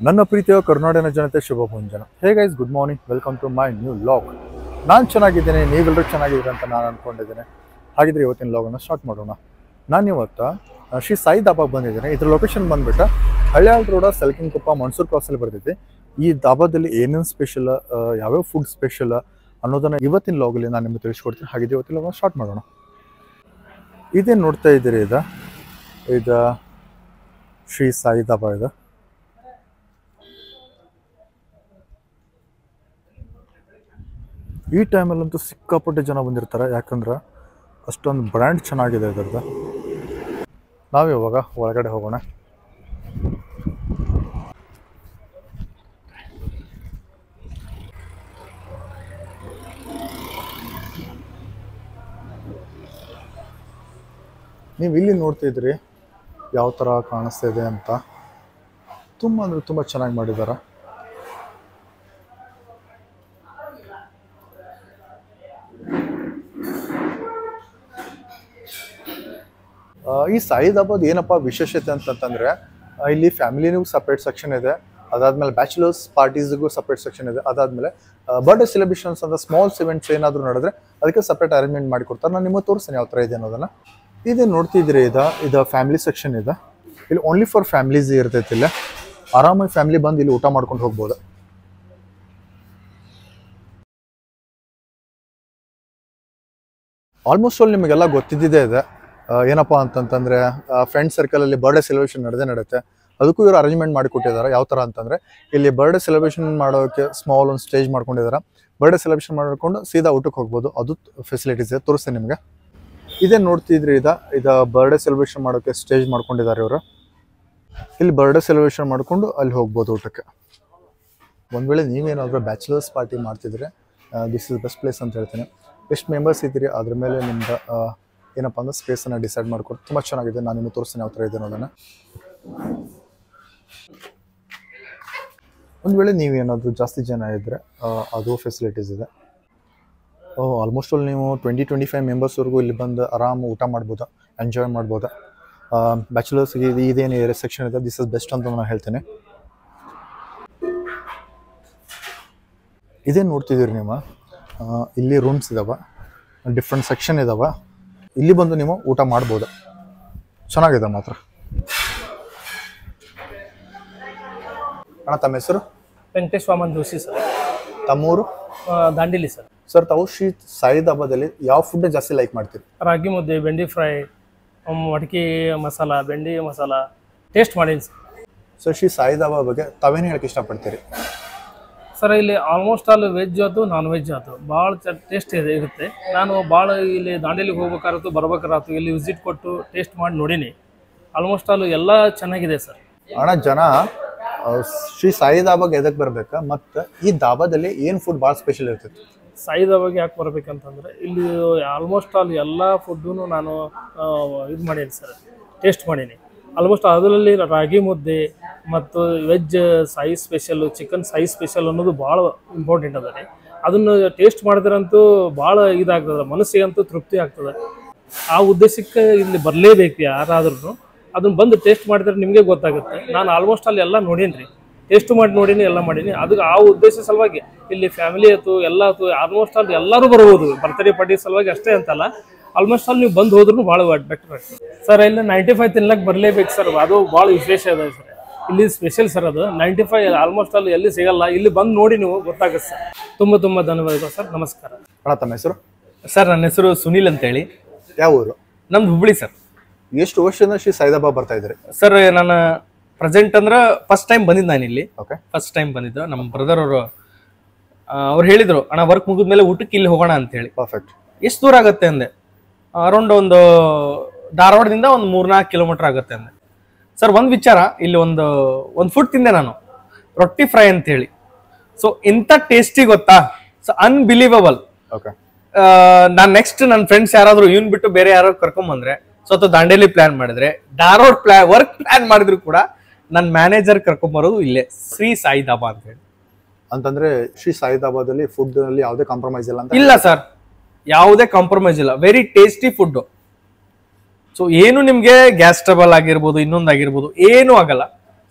ನನ್ನ ಪ್ರೀತಿಯ ಕರ್ನಾಟಕ ಜನತೆ ಶುಭ ಮುಂಜಾನ. Hey guys, good morning, welcome to my new vlog. ನಾನು ಚೆನ್ನಾಗಿದ್ದೇನೆ, ನೀವೆಲ್ಲರೂ ಚೆನ್ನಾಗಿದ್ದೀರ ಅಂತ ನಾನು ಅಂದ್ಕೊಂಡಿದ್ದೇನೆ. ಹಾಗಿದ್ರೆ ಇವತ್ತಿನ ಲಾಗನ್ನು ಸ್ಟಾರ್ಟ್ ಮಾಡೋಣ. ನಾನು ಇವತ್ತು ಶ್ರೀ ಸಾಯಿ ದಾಬಾಗೆ ಬಂದಿದ್ದೇನೆ. ಇದ್ರ ಲೊಕೇಶನ್ ಬಂದುಬಿಟ್ಟು ಹಳ್ಯಾಳ್ ರೋಡ, ಸೆಲ್ಕಿಂಗ್ಕೊಪ್ಪ, ಮನ್ಸೂರ್ ಕ್ರಾಸಲ್ಲಿ ಬರ್ತೈತಿ. ಈ ದಾಬಾದಲ್ಲಿ ಏನೇನು ಸ್ಪೆಷಲ್, ಯಾವ್ಯಾವ ಫುಡ್ ಸ್ಪೆಷಲ್ ಅನ್ನೋದನ್ನು ಇವತ್ತಿನ ಲಾಗಲ್ಲಿ ನಾನು ನಿಮಗೆ ತಿಳಿಸ್ಕೊಡ್ತೀನಿ. ಹಾಗಿದ್ರೆ ಇವತ್ತಿನ ಲಾಗನ್ನು ಸ್ಟಾರ್ಟ್ ಮಾಡೋಣ. ಇದೇನು ನೋಡ್ತಾ ಇದ್ದೀರಿ, ಇದು ಶ್ರೀ ಸಾಯಿ ದಾಬಾ. ಇದು ಈ ಟೈಮಲ್ಲಂತೂ ಸಿಕ್ಕಾಪಟ್ಟೆ ಜನ ಬಂದಿರ್ತಾರೆ, ಯಾಕಂದ್ರೆ ಅಷ್ಟೊಂದು ಬ್ರ್ಯಾಂಡ್ ಚೆನ್ನಾಗಿದೆ ಇದರದ್ದು. ನಾವು ಇವಾಗ ಒಳಗಡೆ ಹೋಗೋಣ. ನೀವು ಇಲ್ಲಿ ನೋಡ್ತಿದ್ರಿ ಯಾವ ಥರ ಕಾಣಿಸ್ತಾ ಇದೆ ಅಂತ. ತುಂಬ ಅಂದರೆ ತುಂಬ ಚೆನ್ನಾಗಿ ಮಾಡಿದ್ದಾರೆ. ಈ ಸಾಯಿ ದಾಬಾದ್ ಏನಪ್ಪ ವಿಶೇಷತೆ ಅಂತಂತಂದರೆ, ಇಲ್ಲಿ ಫ್ಯಾಮಿಲಿನಿಗೂ ಸಪ್ರೇಟ್ ಸೆಕ್ಷನ್ ಇದೆ. ಅದಾದಮೇಲೆ ಬ್ಯಾಚುಲರ್ಸ್ ಪಾರ್ಟೀಸ್ಗೂ ಸಪ್ರೇಟ್ ಸೆಕ್ಷನ್ ಇದೆ. ಅದಾದಮೇಲೆ ಬರ್ಡೇ ಸೆಲೆಬ್ರೇಷನ್ಸ್ ಅಂತ ಸ್ಮಾಲ್ಸ್ ಇವೆಂಟ್ಸ್ ಏನಾದರೂ ನಡೆದ್ರೆ ಅದಕ್ಕೆ ಸಪ್ರೇಟ್ ಅರೇಂಜ್ಮೆಂಟ್ ಮಾಡಿಕೊಡ್ತಾರೆ. ನಾನು ನಿಮಗೆ ತೋರಿಸ್ತೀನಿ ಯಾವ ಥರ ಇದೆ ಅನ್ನೋದನ್ನು. ಇದೇ ನೋಡ್ತಿದ್ರಿ, ಇದು ಫ್ಯಾಮಿಲಿ ಸೆಕ್ಷನ್ ಇದೆ. ಇಲ್ಲಿ ಓನ್ಲಿ ಫಾರ್ ಫ್ಯಾಮಿಲೀಸ್ ಇರ್ತೈತಿ. ಇಲ್ಲ ಆರಾಮಾಗಿ ಫ್ಯಾಮಿಲಿ ಬಂದು ಇಲ್ಲಿ ಊಟ ಮಾಡ್ಕೊಂಡು ಹೋಗ್ಬೋದು. ಆಲ್ಮೋಸ್ಟ್ ಆಲ್ ನಿಮಗೆಲ್ಲ ಗೊತ್ತಿದ್ದೇ ಇದೆ. ಏನಪ್ಪ ಅಂತಂತಂದರೆ, ಫ್ರೆಂಡ್ ಸರ್ಕಲಲ್ಲಿ ಬರ್ಡೇ ಸೆಲೆಬ್ರೇಷನ್ ನಡೆಯುತ್ತೆ. ಅದಕ್ಕೂ ಇವರು ಅರೇಂಜ್ಮೆಂಟ್ ಮಾಡಿಕೊಟ್ಟಿದ್ದಾರೆ. ಯಾವ ಥರ ಅಂತಂದರೆ, ಇಲ್ಲಿ ಬರ್ಡೇ ಸೆಲೆಬ್ರೇಷನ್ ಮಾಡೋಕ್ಕೆ ಸ್ಮಾಲ್ ಒಂದು ಸ್ಟೇಜ್ ಮಾಡ್ಕೊಂಡಿದ್ದಾರೆ. ಬರ್ಡೇ ಸೆಲೆಬ್ರೇಷನ್ ಮಾಡಿಕೊಂಡು ಸೀದಾ ಊಟಕ್ಕೆ ಹೋಗ್ಬೋದು. ಅದು ಫೆಸಿಲಿಟೀಸ್ ಇದೆ, ತೋರಿಸ್ತೀನಿ ನಿಮಗೆ. ಇದೇ ನೋಡ್ತಿದ್ರಿ, ಇದು ಬರ್ಡೇ ಸೆಲೆಬ್ರೇಷನ್ ಮಾಡೋಕ್ಕೆ ಸ್ಟೇಜ್ ಮಾಡ್ಕೊಂಡಿದ್ದಾರೆ ಇವರು. ಇಲ್ಲಿ ಬರ್ಡೇ ಸೆಲೆಬ್ರೇಷನ್ ಮಾಡಿಕೊಂಡು ಅಲ್ಲಿ ಹೋಗ್ಬೋದು ಊಟಕ್ಕೆ. ಒಂದು ವೇಳೆ ನೀವೇನಾದರೂ ಬ್ಯಾಚುಲರ್ಸ್ ಪಾರ್ಟಿ ಮಾಡ್ತಿದ್ರೆ ದಿಸ್ ಇಸ್ ಬೆಸ್ಟ್ ಪ್ಲೇಸ್ ಅಂತ ಹೇಳ್ತೀನಿ. ಎಷ್ಟು ಮೆಂಬರ್ಸ್ ಇದ್ದೀರಿ ಅದ್ರ ಮೇಲೆ ನಿಮ್ದು ಏನಪ್ಪ ಅಂದ್ರೆ ಸ್ಪೇಸನ್ನು ಡಿಸೈಡ್ ಮಾಡ್ಕೊಂಡು ತುಂಬ ಚೆನ್ನಾಗಿದೆ. ನಾನು ನಿಮಗೆ ತೋರಿಸ್ತೀನಿ ಯಾವ ಥರ ಇದೆ ಅನ್ನೋದನ್ನು. ಒಂದು ವೇಳೆ ನೀವೇನಾದರೂ ಜಾಸ್ತಿ ಜನ ಇದ್ದರೆ ಅದು ಫೆಸಿಲಿಟೀಸ್ ಇದೆ. ಆಲ್ಮೋಸ್ಟ್ ಆಲ್ ನೀವು 20-25 ಮೆಂಬರ್ಸ್ವರೆಗೂ ಇಲ್ಲಿ ಬಂದು ಆರಾಮ ಊಟ ಮಾಡ್ಬೋದು, ಎಂಜಾಯ್ ಮಾಡ್ಬೋದು. ಬ್ಯಾಚುಲರ್ಸ್ಗೆ ಇದೇನು ಏರಿಯಾ ಸೆಕ್ಷನ್ ಇದೆ, ದಿಸ್ ಇಸ್ ಬೆಸ್ಟ್ ಅಂತ ನಾನು ಹೇಳ್ತೀನಿ. ಇದೇನು ನೋಡ್ತಿದ್ದೀರಿ ನೀವು, ಇಲ್ಲಿ ರೂಮ್ಸ್ ಇದಾವೆ, ಡಿಫ್ರೆಂಟ್ ಸೆಕ್ಷನ್ ಇದಾವೆ. ಇಲ್ಲಿ ಬಂದು ನೀವು ಊಟ ಮಾಡ್ಬೋದು. ಚೆನ್ನಾಗಿದೆ ಮಾತ್ರ. ಅಣ್ಣ, ತಮ್ಮ ಹೆಸರು? ವೆಂಕಟೇಶ್ ವಾಮನ್ ಜೋಶಿ ಸರ್. ತಮ್ಮೂರು? ದಾಂಡೇಲಿ ಸರ್. ಸರ್, ತಾವು ಶ್ರೀ ಸಾಯಿ ದಾಬಾದಲ್ಲಿ ಯಾವ ಫುಡ್ ಜಾಸ್ತಿ ಲೈಕ್ ಮಾಡ್ತೀರಿ? ರಾಗಿ ಮುದ್ದೆ, ಬೆಂಡಿ ಫ್ರೈ, ಮಟಕಿ ಮಸಾಲ, ಬೆಂಡಿ ಮಸಾಲ ಟೇಸ್ಟ್ ಮಾಡೀನಿ ಸರ್. ಸರ್, ಶ್ರೀ ಸಾಯಿ ದಾಬಾ ಬಗ್ಗೆ ತಾವೇನು ಹೇಳಕ್ಕೆ ಇಷ್ಟಪಡ್ತೀರಿ? ಸರ್, ಇಲ್ಲಿ ಆಲ್ಮೋಸ್ಟ್ ಆಲ್ ವೆಜ್ ಆಯ್ತು, ನಾನ್ ವೆಜ್ ಆಯ್ತು, ಭಾಳ ಟೇಸ್ಟ್ ಇರುತ್ತೆ. ನಾನು ಭಾಳ ಇಲ್ಲಿ ದಾಂಡೇಲಿಗೆ ಹೋಗ್ಬೇಕಾರತ್ತು, ಬರ್ಬೇಕಾರತ್ತು, ಇಲ್ಲಿ ವಿಸಿಟ್ ಕೊಟ್ಟು ಟೇಸ್ಟ್ ಮಾಡಿ ನೋಡೀನಿ. ಆಲ್ಮೋಸ್ಟ್ ಆಲ್ ಎಲ್ಲ ಚೆನ್ನಾಗಿದೆ ಸರ್. ಅಣ್ಣ, ಜನ ಶ್ರೀ ಸಾಯಿ ದಾಬಾಗೆ ಎದಕ್ಕೆ ಬರ್ಬೇಕಾ, ಮತ್ತು ಈ ದಾಬಾದಲ್ಲಿ ಏನು ಫುಡ್ ಭಾಳ ಸ್ಪೆಷಲ್ ಇರ್ತೈತಿ? ಸಾಯಿ ದಾಬಾಗೆ ಯಾಕೆ ಬರ್ಬೇಕಂತಂದರೆ, ಇಲ್ಲಿ ಆಲ್ಮೋಸ್ಟ್ ಆಲ್ ಎಲ್ಲ ಫುಡ್ಡೂ ನಾನು ಇದು ಮಾಡೀನಿ ಸರ್, ಟೇಸ್ಟ್ ಮಾಡೀನಿ. ಆಲ್ಮೋಸ್ಟ್ ಅದರಲ್ಲಿ ರಾಗಿ ಮುದ್ದೆ ಮತ್ತು veg Sai special, chicken Sai special ಅನ್ನೋದು ಭಾಳ ಇಂಪಾರ್ಟೆಂಟ್ ಅದ ರೀ. ಅದನ್ನು ಟೇಸ್ಟ್ ಮಾಡಿದ್ರಂತೂ ಭಾಳ ಇದಾಗ್ತದೆ, ಮನಸ್ಸಿಗಂತೂ ತೃಪ್ತಿ ಆಗ್ತದೆ. ಆ ಉದ್ದೇಶಕ್ಕೆ ಇಲ್ಲಿ ಬರಲೇಬೇಕು ಯಾರಾದ್ರೂ. ಅದನ್ನು ಬಂದು ಟೇಸ್ಟ್ ಮಾಡಿದ್ರೆ ನಿಮಗೆ ಗೊತ್ತಾಗುತ್ತೆ. ನಾನು ಆಲ್ಮೋಸ್ಟ್ ಅಲ್ಲಿ ಎಲ್ಲ ನೋಡೀನಿ ರೀ, ಟೇಸ್ಟ್ ಮಾಡಿ ನೋಡೀನಿ, ಎಲ್ಲ ಮಾಡೀನಿ. ಅದಕ್ಕೆ ಆ ಉದ್ದೇಶ ಸಲುವಾಗಿ ಇಲ್ಲಿ ಫ್ಯಾಮಿಲಿ ಆಯ್ತು, ಎಲ್ಲ ಆಯ್ತು, ಆಲ್ಮೋಸ್ಟ್ ಅಲ್ಲಿ ಎಲ್ಲರೂ ಬರ್ಬೋದು. ಬರ್ತ್ಡೇ ಪಾರ್ಟಿ ಸಲುವಾಗಿ ಅಷ್ಟೇ ಅಂತಲ್ಲ, ಆಲ್ಮೋಸ್ಟ್ ಅಲ್ಲಿ ನೀವು ಬಂದು ಹೋದ್ರೂ ಭಾಳ ಬೆಟರ್ ಆಗ್ತದೆ ಸರ್. ಇಲ್ಲಿ 95 ತಿನ್ಲಕ್ಕೆ ಬರಲೇಬೇಕು ಸರ್, ಅದು ಭಾಳ ವಿಶೇಷ ಇದೆ ಸರ್. ಇಲ್ಲಿ ಸ್ಪೆಷಲ್ ಸರ್, ಅದು 95 ಆಲ್ಮೋಸ್ಟ್ ಅಲ್ಲಿ ಎಲ್ಲಿ ಸಿಗಲ್ಲ. ಇಲ್ಲಿ ಬಂದು ನೋಡಿ ನೀವು ಗೊತ್ತಾಗುತ್ತೆ ಸರ್. ತುಂಬ ತುಂಬ ಧನ್ಯವಾದ ಸರ್. ನಮಸ್ಕಾರ. ಅಣ್ಣ, ತಮ್ಮ ಹೆಸರು? ಸರ್, ನನ್ನ ಹೆಸರು ಸುನೀಲ್ ಅಂತೇಳಿ. ಯಾವ ಊರು? ನಮ್ದು ಹುಬ್ಳಿ ಸರ್. ಎಷ್ಟು ವರ್ಷದಿಂದ ಶ್ರೀ ಸಾಯಿ ದಾಬಾ ಬರ್ತಾ ಇದ್ರಿ? ಸರ್, ನಾನು ಪ್ರೆಸೆಂಟ್ ಅಂದ್ರೆ ಫಸ್ಟ್ ಟೈಮ್ ಬಂದಿದ್ದು ನಾನು ಇಲ್ಲಿ. ಓಕೆ. ಫಸ್ಟ್ ಟೈಮ್ ಬಂದಿದ್ದು. ನಮ್ಮ ಬ್ರದರ್ ಅವ್ರು ಹೇಳಿದ್ರು, ಅಣ್ಣ ವರ್ಕ್ ಮುಗಿದ್ಮೇಲೆ ಊಟಕ್ಕೆ ಇಲ್ಲಿ ಹೋಗೋಣ ಅಂತ ಹೇಳಿ. ಪರ್ಫೆಕ್ಟ್. ಎಷ್ಟು ದೂರ ಆಗುತ್ತೆ ಅಂದೆ. ಅರೌಂಡ್ ಒಂದು ಧಾರವಾಡದಿಂದ ಒಂದು 3-4 ಕಿಲೋಮೀಟರ್ ಆಗುತ್ತೆ ಅಂದೆ. ಸರ್, ಒಂದು ವಿಚಾರ, ಇಲ್ಲಿ ಒಂದು ಫುಡ್ ತಿಂದೆ ನಾನು, ರೊಟ್ಟಿ ಫ್ರೈ ಅಂತ ಹೇಳಿ. ಸೊ ಇಂಥ ಟೇಸ್ಟಿ ಗೊತ್ತಾ, ಸೊ ಅನ್ಬಿಲೀವಬಲ್. ಓಕೆ. ನಾನು ನೆಕ್ಸ್ಟ್ ನನ್ನ ಫ್ರೆಂಡ್ಸ್ ಯಾರಾದ್ರು ಇವನ್ ಬಿಟ್ಟು ಬೇರೆ ಯಾರು ಕರ್ಕೊಂಬಂದ್ರೆ, ಸೊ ಅಥವಾ ದಾಂಡೇಲಿ ಪ್ಲಾನ್ ಮಾಡಿದ್ರೆ, ಧಾರವಾಡ ವರ್ಕ್ ಪ್ಲಾನ್ ಮಾಡಿದ್ರು ಕೂಡ ನನ್ನ ಮ್ಯಾನೇಜರ್ ಕರ್ಕೊಂಬರೋದು ಇಲ್ಲೇ ಶ್ರೀ ಸಾಯಿ ದಾಬಾ ಅಂತ ಹೇಳಿ. ಅಂತಂದ್ರೆ ಶ್ರೀ ಸಾಯಿ ದಾಬಾದಲ್ಲಿ ಫುಡ್ ಅಲ್ಲಿ ಯಾವುದೇ ಕಾಂಪ್ರಮೈಸ್ ಇಲ್ಲ ಅಂತ? ಇಲ್ಲ ಸರ್, ಯಾವುದೇ ಕಾಂಪ್ರಮೈಸ್ ಇಲ್ಲ. Very tasty food. ಸೊ ಏನು ನಿಮ್ಗೆ ಗ್ಯಾಸ್ ಟ್ರಬಲ್ ಆಗಿರ್ಬೋದು, ಇನ್ನೊಂದಾಗಿರ್ಬೋದು, ಏನೂ ಆಗಲ್ಲ.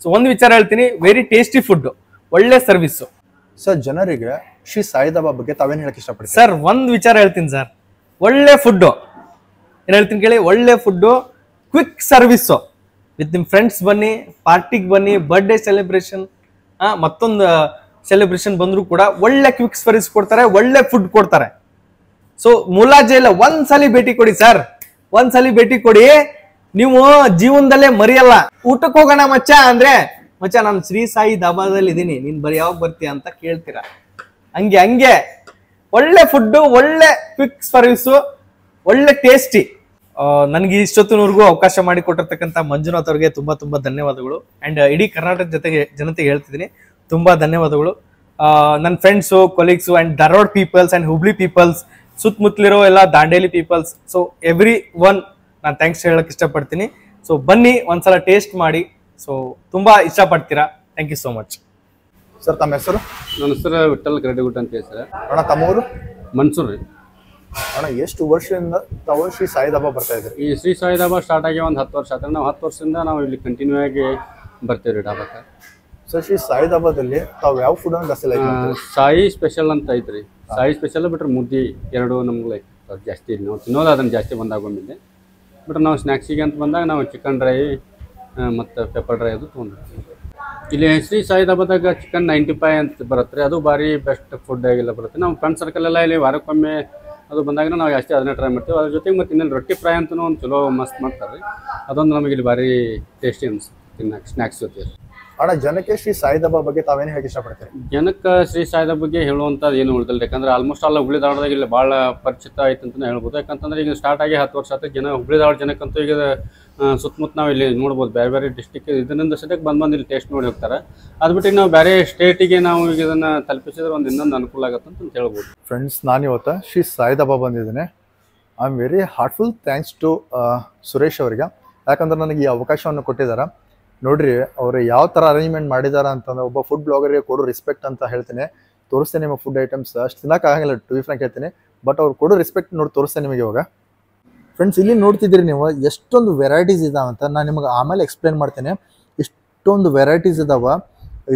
ಸೊ ಒಂದು ವಿಚಾರ ಹೇಳ್ತೀನಿ, ವೆರಿ ಟೇಸ್ಟಿ ಫುಡ್, ಒಳ್ಳೆ ಸರ್ವಿಸು. ಸರ್, ಜನರಿಗೆ ಶ್ರೀ ಸಾಯಿ ಧಾಬಾ ಬಗ್ಗೆ ತಾವೇನು ಹೇಳಕ್ ಇಷ್ಟಪಡ್ತೀರಿ? ಸರ್ ಒಂದು ವಿಚಾರ ಹೇಳ್ತೀನಿ ಸರ್, ಒಳ್ಳೆ ಫುಡ್ಡು, ಏನು ಹೇಳ್ತೀನಿ ಕೇಳಿ, ಒಳ್ಳೆ ಫುಡ್ಡು, ಕ್ವಿಕ್ ಸರ್ವಿಸು. ವಿತ್ ನಿಮ್ಮ ಫ್ರೆಂಡ್ಸ್ ಬನ್ನಿ, ಪಾರ್ಟಿಗೆ ಬನ್ನಿ, ಬರ್ಡೇ ಸೆಲೆಬ್ರೇಷನ್, ಮತ್ತೊಂದು ಸೆಲೆಬ್ರೇಷನ್ ಬಂದರೂ ಕೂಡ ಒಳ್ಳೆ ಕ್ವಿಕ್ ಸರ್ವಿಸ್ ಕೊಡ್ತಾರೆ, ಒಳ್ಳೆ ಫುಡ್ ಕೊಡ್ತಾರೆ. ಸೊ ಮುಲಾಜೆ ಇಲ್ಲ, ಒಂದ್ಸಲಿ ಭೇಟಿ ಕೊಡಿ ಸರ್, ಒಂದ್ಸಲಿ ಭೇಟಿ ಕೊಡಿ, ನೀವು ಜೀವನದಲ್ಲೇ ಮರೆಯಲ್ಲ. ಊಟಕ್ಕೆ ಹೋಗೋಣ ಮಚ್ಚ ಅಂದ್ರೆ, ಮಚ್ಚ ನಾನು ಶ್ರೀ ಸಾಯಿ ಧಾಬಾದಲ್ಲಿ ಇದೀನಿ, ನೀನ್ ಬರೀ ಯಾವಾಗ ಬರ್ತೀಯ ಅಂತ ಕೇಳ್ತೀರಾ. ಹಂಗೆ ಒಳ್ಳೆ ಫುಡ್, ಒಳ್ಳೆ ಕ್ವಿಕ್ ಸರ್ವಿಸು, ಒಳ್ಳೆ ಟೇಸ್ಟಿ. ನನಗೆ ಇಷ್ಟೊತ್ತಿನವರೆಗೂ ಅವಕಾಶ ಮಾಡಿಕೊಟ್ಟಿರ್ತಕ್ಕಂಥ ಮಂಜುನಾಥ್ ಅವ್ರಿಗೆ ತುಂಬಾ ತುಂಬಾ ಧನ್ಯವಾದಗಳು. ಅಂಡ್ ಇಡೀ ಕರ್ನಾಟಕ ಜನತೆಗೆ ಹೇಳ್ತಿದ್ದೀನಿ, ತುಂಬಾ ಧನ್ಯವಾದಗಳು. ನನ್ನ friends, colleagues and Dharwad peoples and Hubli peoples, ಸುತ್ತಮುತ್ತಲಿರೋ ಎಲ್ಲ Dandeli peoples, so everyone ನಾನು ಥ್ಯಾಂಕ್ಸ್ ಹೇಳಕ್ ಇಷ್ಟಪಡ್ತೀನಿ. ಸೊ ಬನ್ನಿ ಒಂದ್ಸಲ ಟೇಸ್ಟ್ ಮಾಡಿ, ಸೊ ತುಂಬಾ ಇಷ್ಟಪಡ್ತೀರಾ. Thank you so much. Sir, ತಮ್ಮ ಹೆಸರು? ನನ್ನ ಹೆಸರು ವಿಠಲ್ ಕರಡಿಗುಟ್ ಅಂತ ಹೇಳಿ ಸರ್. ಅಣ್ಣ, ತಮ್ಮೂರು? ಮನ್ಸೂರ್ ರೀ. ಅಣ್ಣ, ಎಷ್ಟು ವರ್ಷದಿಂದ ತಾವು ಶ್ರೀ ಸಾಯಿ ಧಾಬಾ ಬರ್ತಾ ಇದ್ರಿ? ಈ ಶ್ರೀ ಸಾಯಿ ಧಾಬಾ ಸ್ಟಾರ್ಟ್ ಆಗಿ ಒಂದು 10 ವರ್ಷ ಆಯ್ತು. ನಾವು 10 ವರ್ಷದಿಂದ ನಾವು ಇಲ್ಲಿ ಕಂಟಿನ್ಯೂ ಆಗಿ ಬರ್ತೀವಿ ರೀ ಢಾಬಾಕ್ಕೆ. ಸರ್, ಶ್ರೀ ಸಾಯಿ ಧಾಬಾದಲ್ಲಿ ತಾವು ಯಾವ ಫುಡ್ ಅನ್ನು ಜಾಸ್ತಿ ಲೈಕ್ ಮಾಡ್ತೀರಿ? ಸಾಯಿ ಸ್ಪೆಷಲ್ ಅಂತ ಐತ್ರಿ. ಸಾಯಿ ಸ್ಪೆಷಲ್ ಬಿಟ್ರೆ ಮುದ್ದೆ ಎರಡು ನಮ್ಗೆ ಲೈಕ್ ಜಾಸ್ತಿ. ನಾವು ತಿನ್ನೋದು ಅದನ್ನು ಜಾಸ್ತಿ ಬಂದಾಗೊಂಡಿದ್ದೆ. ಬಟ್ ನಾವು ಸ್ನ್ಯಾಕ್ಸಿಗೆ ಅಂತ ಬಂದಾಗ ನಾವು ಚಿಕನ್ ಡ್ರೈ ಮತ್ತು ಪೆಪ್ಪರ್ ಡ್ರೈ ಅದು ತೊಗೊಂಡಿರ್ತೀವಿ. ಇಲ್ಲಿ ಶ್ರೀ ಸಾಯಿ ಧಾಬಾದಾಗ ಚಿಕನ್ 95 ಅಂತ ಬರುತ್ತೆ ರೀ, ಅದು ಭಾರಿ ಬೆಸ್ಟ್ ಫುಡ್ ಆಗಿಲ್ಲ ಬರುತ್ತೆ. ನಮ್ಮ ಫ್ರೆಂಡ್ ಸರ್ಕಲ್ ಎಲ್ಲ ಇಲ್ಲಿ ವಾರಕ್ಕೊಮ್ಮೆ ಅದು ಬಂದಾಗ ನಾವು ಜಾಸ್ತಿ ಅದನ್ನೇ ಟ್ರೈ ಮಾಡ್ತೀವಿ. ಅದ್ರ ಜೊತೆಗೆ ಮತ್ತು ಇನ್ನೊಂದು ರೊಟ್ಟಿ ಫ್ರೈ ಅಂತೂ ಒಂದು ಚಲೋ ಮಸ್ತ್ ಮಾಡ್ತಾರೆ ರೀ, ಅದೊಂದು ನಮಗೆ ಇಲ್ಲಿ ಭಾರಿ ಟೇಸ್ಟಿ ಅನ್ಸುತ್ತೆ ತಿನ್ನಕ್ಕೆ ಸ್ನ್ಯಾಕ್ಸ್ ಜೊತೆ. ಅಣ್ಣ, ಜನಕ್ಕೆ ಶ್ರೀ ಸಾಯಿ ಧಾಬಾ ಬಗ್ಗೆ ತಾವೇನು ಹೇಳಕ್ಕೆ ಇಷ್ಟಪಡ್ತೀರಿ? ಜನಕ್ಕೆ ಶ್ರೀ ಸಾಯಿ ಧಾಬಾ ಬಗ್ಗೆ ಹೇಳುವಂಥದ್ದು ಏನು ಉಳಿದಿಲ್ಲ. ಯಾಕಂದ್ರೆ ಆಲ್ಮೋಸ್ಟ್ ಆಲ್ ಹುಬ್ಳಿ ಧಾರವಾಡದಾಗ ಇಲ್ಲಿ ಭಾಳ ಪರಿಚಿತ ಆಯ್ತು ಅಂತಲೇ ಹೇಳ್ಬೋದು. ಯಾಕಂತಂದ್ರೆ ಈಗ ಸ್ಟಾರ್ಟ್ ಆಗಿ 10 ವರ್ಷ ಆಯ್ತು. ಹುಬ್ಳಿ ಧಾರವಾಡ ಜನಕ್ಕಂತೂ ಈಗ ಸುತ್ತಮುತ್ತ ನಾವು ಇಲ್ಲಿ ನೋಡ್ಬೋದು, ಬೇರೆ ಬೇರೆ ಡಿಸ್ಟಿಕ್ ಇದರಿಂದ ಸದ್ಯಕ್ಕೆ ಬಂದು ಇಲ್ಲಿ ಟೇಸ್ಟ್ ನೋಡಿ ಹೋಗ್ತಾರೆ. ಅದು ಬಿಟ್ಟು ನಾವು ಬೇರೆ ಸ್ಟೇಟಿಗೆ ನಾವು ಈಗ ಇದನ್ನು ತಲುಪಿಸಿದ್ರೆ ಇನ್ನೊಂದು ಅನುಕೂಲ ಆಗುತ್ತೆ ಅಂತ ಹೇಳ್ಬೋದು. ಫ್ರೆಂಡ್ಸ್, ನಾನು ಇವತ್ತು ಶ್ರೀ ಸಾಯಿ ಧಾಬಾ ಬಂದಿದ್ದೇನೆ. I am very heartful thanks to Suresh ಅವರಿಗೆ, ಯಾಕಂದ್ರೆ ನನಗೆ ಈ ಅವಕಾಶವನ್ನು ಕೊಟ್ಟಿದ್ದಾರೆ. ನೋಡ್ರಿ, ಅವರು ಯಾವ ಥರ ಅರೇಂಜ್ಮೆಂಟ್ ಮಾಡಿದ್ದಾರೆ ಅಂತಂದ್ರೆ, ಒಬ್ಬ ಫುಡ್ ಬ್ಲಾಗರ್ಗೆ ಕೊಡೋ ರೆಸ್ಪೆಕ್ಟ್ ಅಂತ ಹೇಳ್ತೀನಿ. ತೋರಿಸ್ತೇನೆ ನಿಮ್ಮ ಫುಡ್ ಐಟಮ್ಸ್, ಅಷ್ಟು ತಿನ್ನೋಕ್ಕಾಗಂಗಿಲ್ಲ, ಟು ಬಿ ಫ್ರಾಂಕ್ ಹೇಳ್ತೀನಿ. ಬಟ್ ಅವ್ರು ಕೊಡೋ ರೆಸ್ಪೆಕ್ಟ್ ನೋಡಿ ತೋರಿಸ್ತೇನೆ ನಿಮಗೆ ಇವಾಗ. ಫ್ರೆಂಡ್ಸ್, ಇಲ್ಲಿ ನೋಡ್ತಿದ್ದೀರಿ ನೀವು ಎಷ್ಟೊಂದು ವೆರೈಟೀಸ್ ಇದಾವೆ ಅಂತ. ನಾನು ನಿಮಗೆ ಆಮೇಲೆ ಎಕ್ಸ್ಪ್ಲೇನ್ ಮಾಡ್ತೇನೆ. ಇಷ್ಟೊಂದು ವೆರೈಟೀಸ್ ಇದಾವೆ.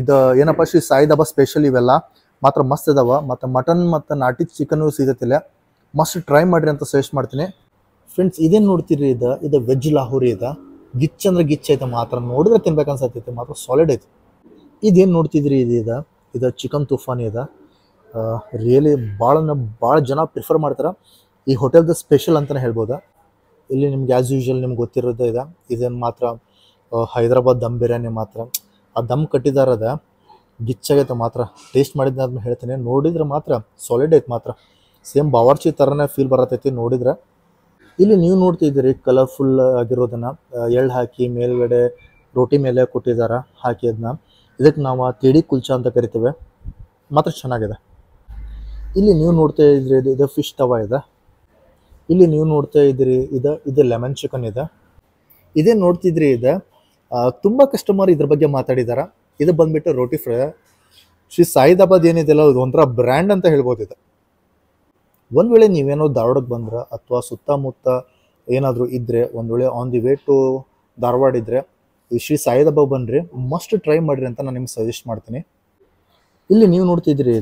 ಇದು ಏನಪ್ಪ, ಶ್ರೀ ಸಾಯಿ ಧಾಬಾ ಸ್ಪೆಷಲ್ ಇವೆಲ್ಲ ಮಾತ್ರ ಮಸ್ತ್ ಇದಾವೆ. ಮತ್ತು ಮಟನ್ ಮತ್ತು ನಾಟಿ ಚಿಕನ್ನು ಸಿಗುತ್ತಿಲ್ಲ, ಮಸ್ಟ್ ಟ್ರೈ ಮಾಡಿರಿ ಅಂತ ಸಜೆಸ್ಟ್ ಮಾಡ್ತೀನಿ. ಫ್ರೆಂಡ್ಸ್, ಇದೇನು ನೋಡ್ತೀರಿ, ಇದು ವೆಜ್ ಲಾಹೋರಿ ಇದೆ. ಗಿಚ್ ಅಂದ್ರೆ ಗಿಚ್ ಐತೆ, ಮಾತ್ರ ನೋಡಿದ್ರೆ ತಿನ್ಬೇಕು ಅನ್ಸತ್ತೈತೆ, ಮಾತ್ರ ಸಾಲಿಡ್ ಐತೆ. ಇದೇನು ನೋಡ್ತಿದ್ರಿ, ಇದು ಚಿಕನ್ ತುಫಾನಿ ಇದೆ. ರಿಯಲಿ ಭಾಳ ಜನ ಪ್ರಿಫರ್ ಮಾಡ್ತಾರೆ. ಈ ಹೋಟೆಲ್ದ ಸ್ಪೆಷಲ್ ಅಂತಲೇ ಹೇಳ್ಬೋದು. ಇಲ್ಲಿ ನಿಮ್ಗೆ ಆ್ಯಸ್ ಯೂಶ್ವಲ್ ನಿಮ್ಗೆ ಗೊತ್ತಿರೋದೇ ಇದೆ. ಇದೇನು ಮಾತ್ರ ಹೈದ್ರಾಬಾದ್ ದಮ್ ಬಿರಿಯಾನಿ ಮಾತ್ರ, ಆ ದಮ್ ಕಟ್ಟಿದಾರದ ಗಿಚ್ಚಾಗೈತೆ. ಮಾತ್ರ ಟೇಸ್ಟ್ ಮಾಡಿದ್ದಾದ್ಮೇಲೆ ಹೇಳ್ತೀನಿ, ನೋಡಿದ್ರೆ ಮಾತ್ರ ಸಾಲಿಡ್ ಐತೆ. ಮಾತ್ರ ಸೇಮ್ ಬಾವರ್ಚಿ ಥರನೇ ಫೀಲ್ ಬರತೈತಿ ನೋಡಿದ್ರೆ. ಇಲ್ಲಿ ನೀವು ನೋಡ್ತಿದ್ದೀರಿ ಕಲರ್ಫುಲ್ ಆಗಿರೋದನ್ನು ಎಳ್ಳು ಹಾಕಿ ಮೇಲ್ಗಡೆ ರೋಟಿ ಮೇಲೆ ಕೊಟ್ಟಿದ್ದಾರೆ ಹಾಕಿ. ಅದನ್ನ ಇದಕ್ಕೆ ನಾವು ತೇಡಿ ಕುಲ್ಚಾ ಅಂತ ಕರಿತೇವೆ, ಮಾತ್ರ ಚೆನ್ನಾಗಿದೆ. ಇಲ್ಲಿ ನೀವು ನೋಡ್ತಾ ಇದ್ರಿ, ಇದು ಫಿಶ್ ತವಾ ಇದೆ. ಇಲ್ಲಿ ನೀವು ನೋಡ್ತಾ ಇದ್ದೀರಿ, ಇದು ಲೆಮನ್ ಚಿಕನ್ ಇದೆ. ಇದೇ ನೋಡ್ತಿದ್ರಿ, ತುಂಬ ಕಸ್ಟಮರ್ ಇದ್ರ ಬಗ್ಗೆ ಮಾತಾಡಿದ್ದಾರೆ. ಇದು ಬಂದ್ಬಿಟ್ಟು ರೋಟಿ ಫ್ರೈ. ಶ್ರೀ ಸಾಯಿ ಧಾಬಾದ್ ಏನಿದೆಯಲ್ಲ, ಇದು ಒಂಥರ ಬ್ರ್ಯಾಂಡ್ ಅಂತ ಹೇಳ್ಬೋದು. ಇದು ಒಂದು ವೇಳೆ ನೀವೇನೋ ಧಾರವಾಡಕ್ಕೆ ಬಂದ್ರೆ ಅಥವಾ ಸುತ್ತಮುತ್ತ ಏನಾದರೂ ಇದ್ದರೆ, ಒಂದು ವೇಳೆ on the way to Dharwad ಇದ್ದರೆ, ಈ ಶ್ರೀ ಸಾಯಿ ಧಾಬಾ ಬನ್ನಿರಿ, ಮಸ್ಟ್ ಟ್ರೈ ಮಾಡಿರಿ ಅಂತ ನಾನು ನಿಮ್ಗೆ ಸಜೆಸ್ಟ್ ಮಾಡ್ತೀನಿ. ಇಲ್ಲಿ ನೀವು ನೋಡ್ತಿದ್ರಿ,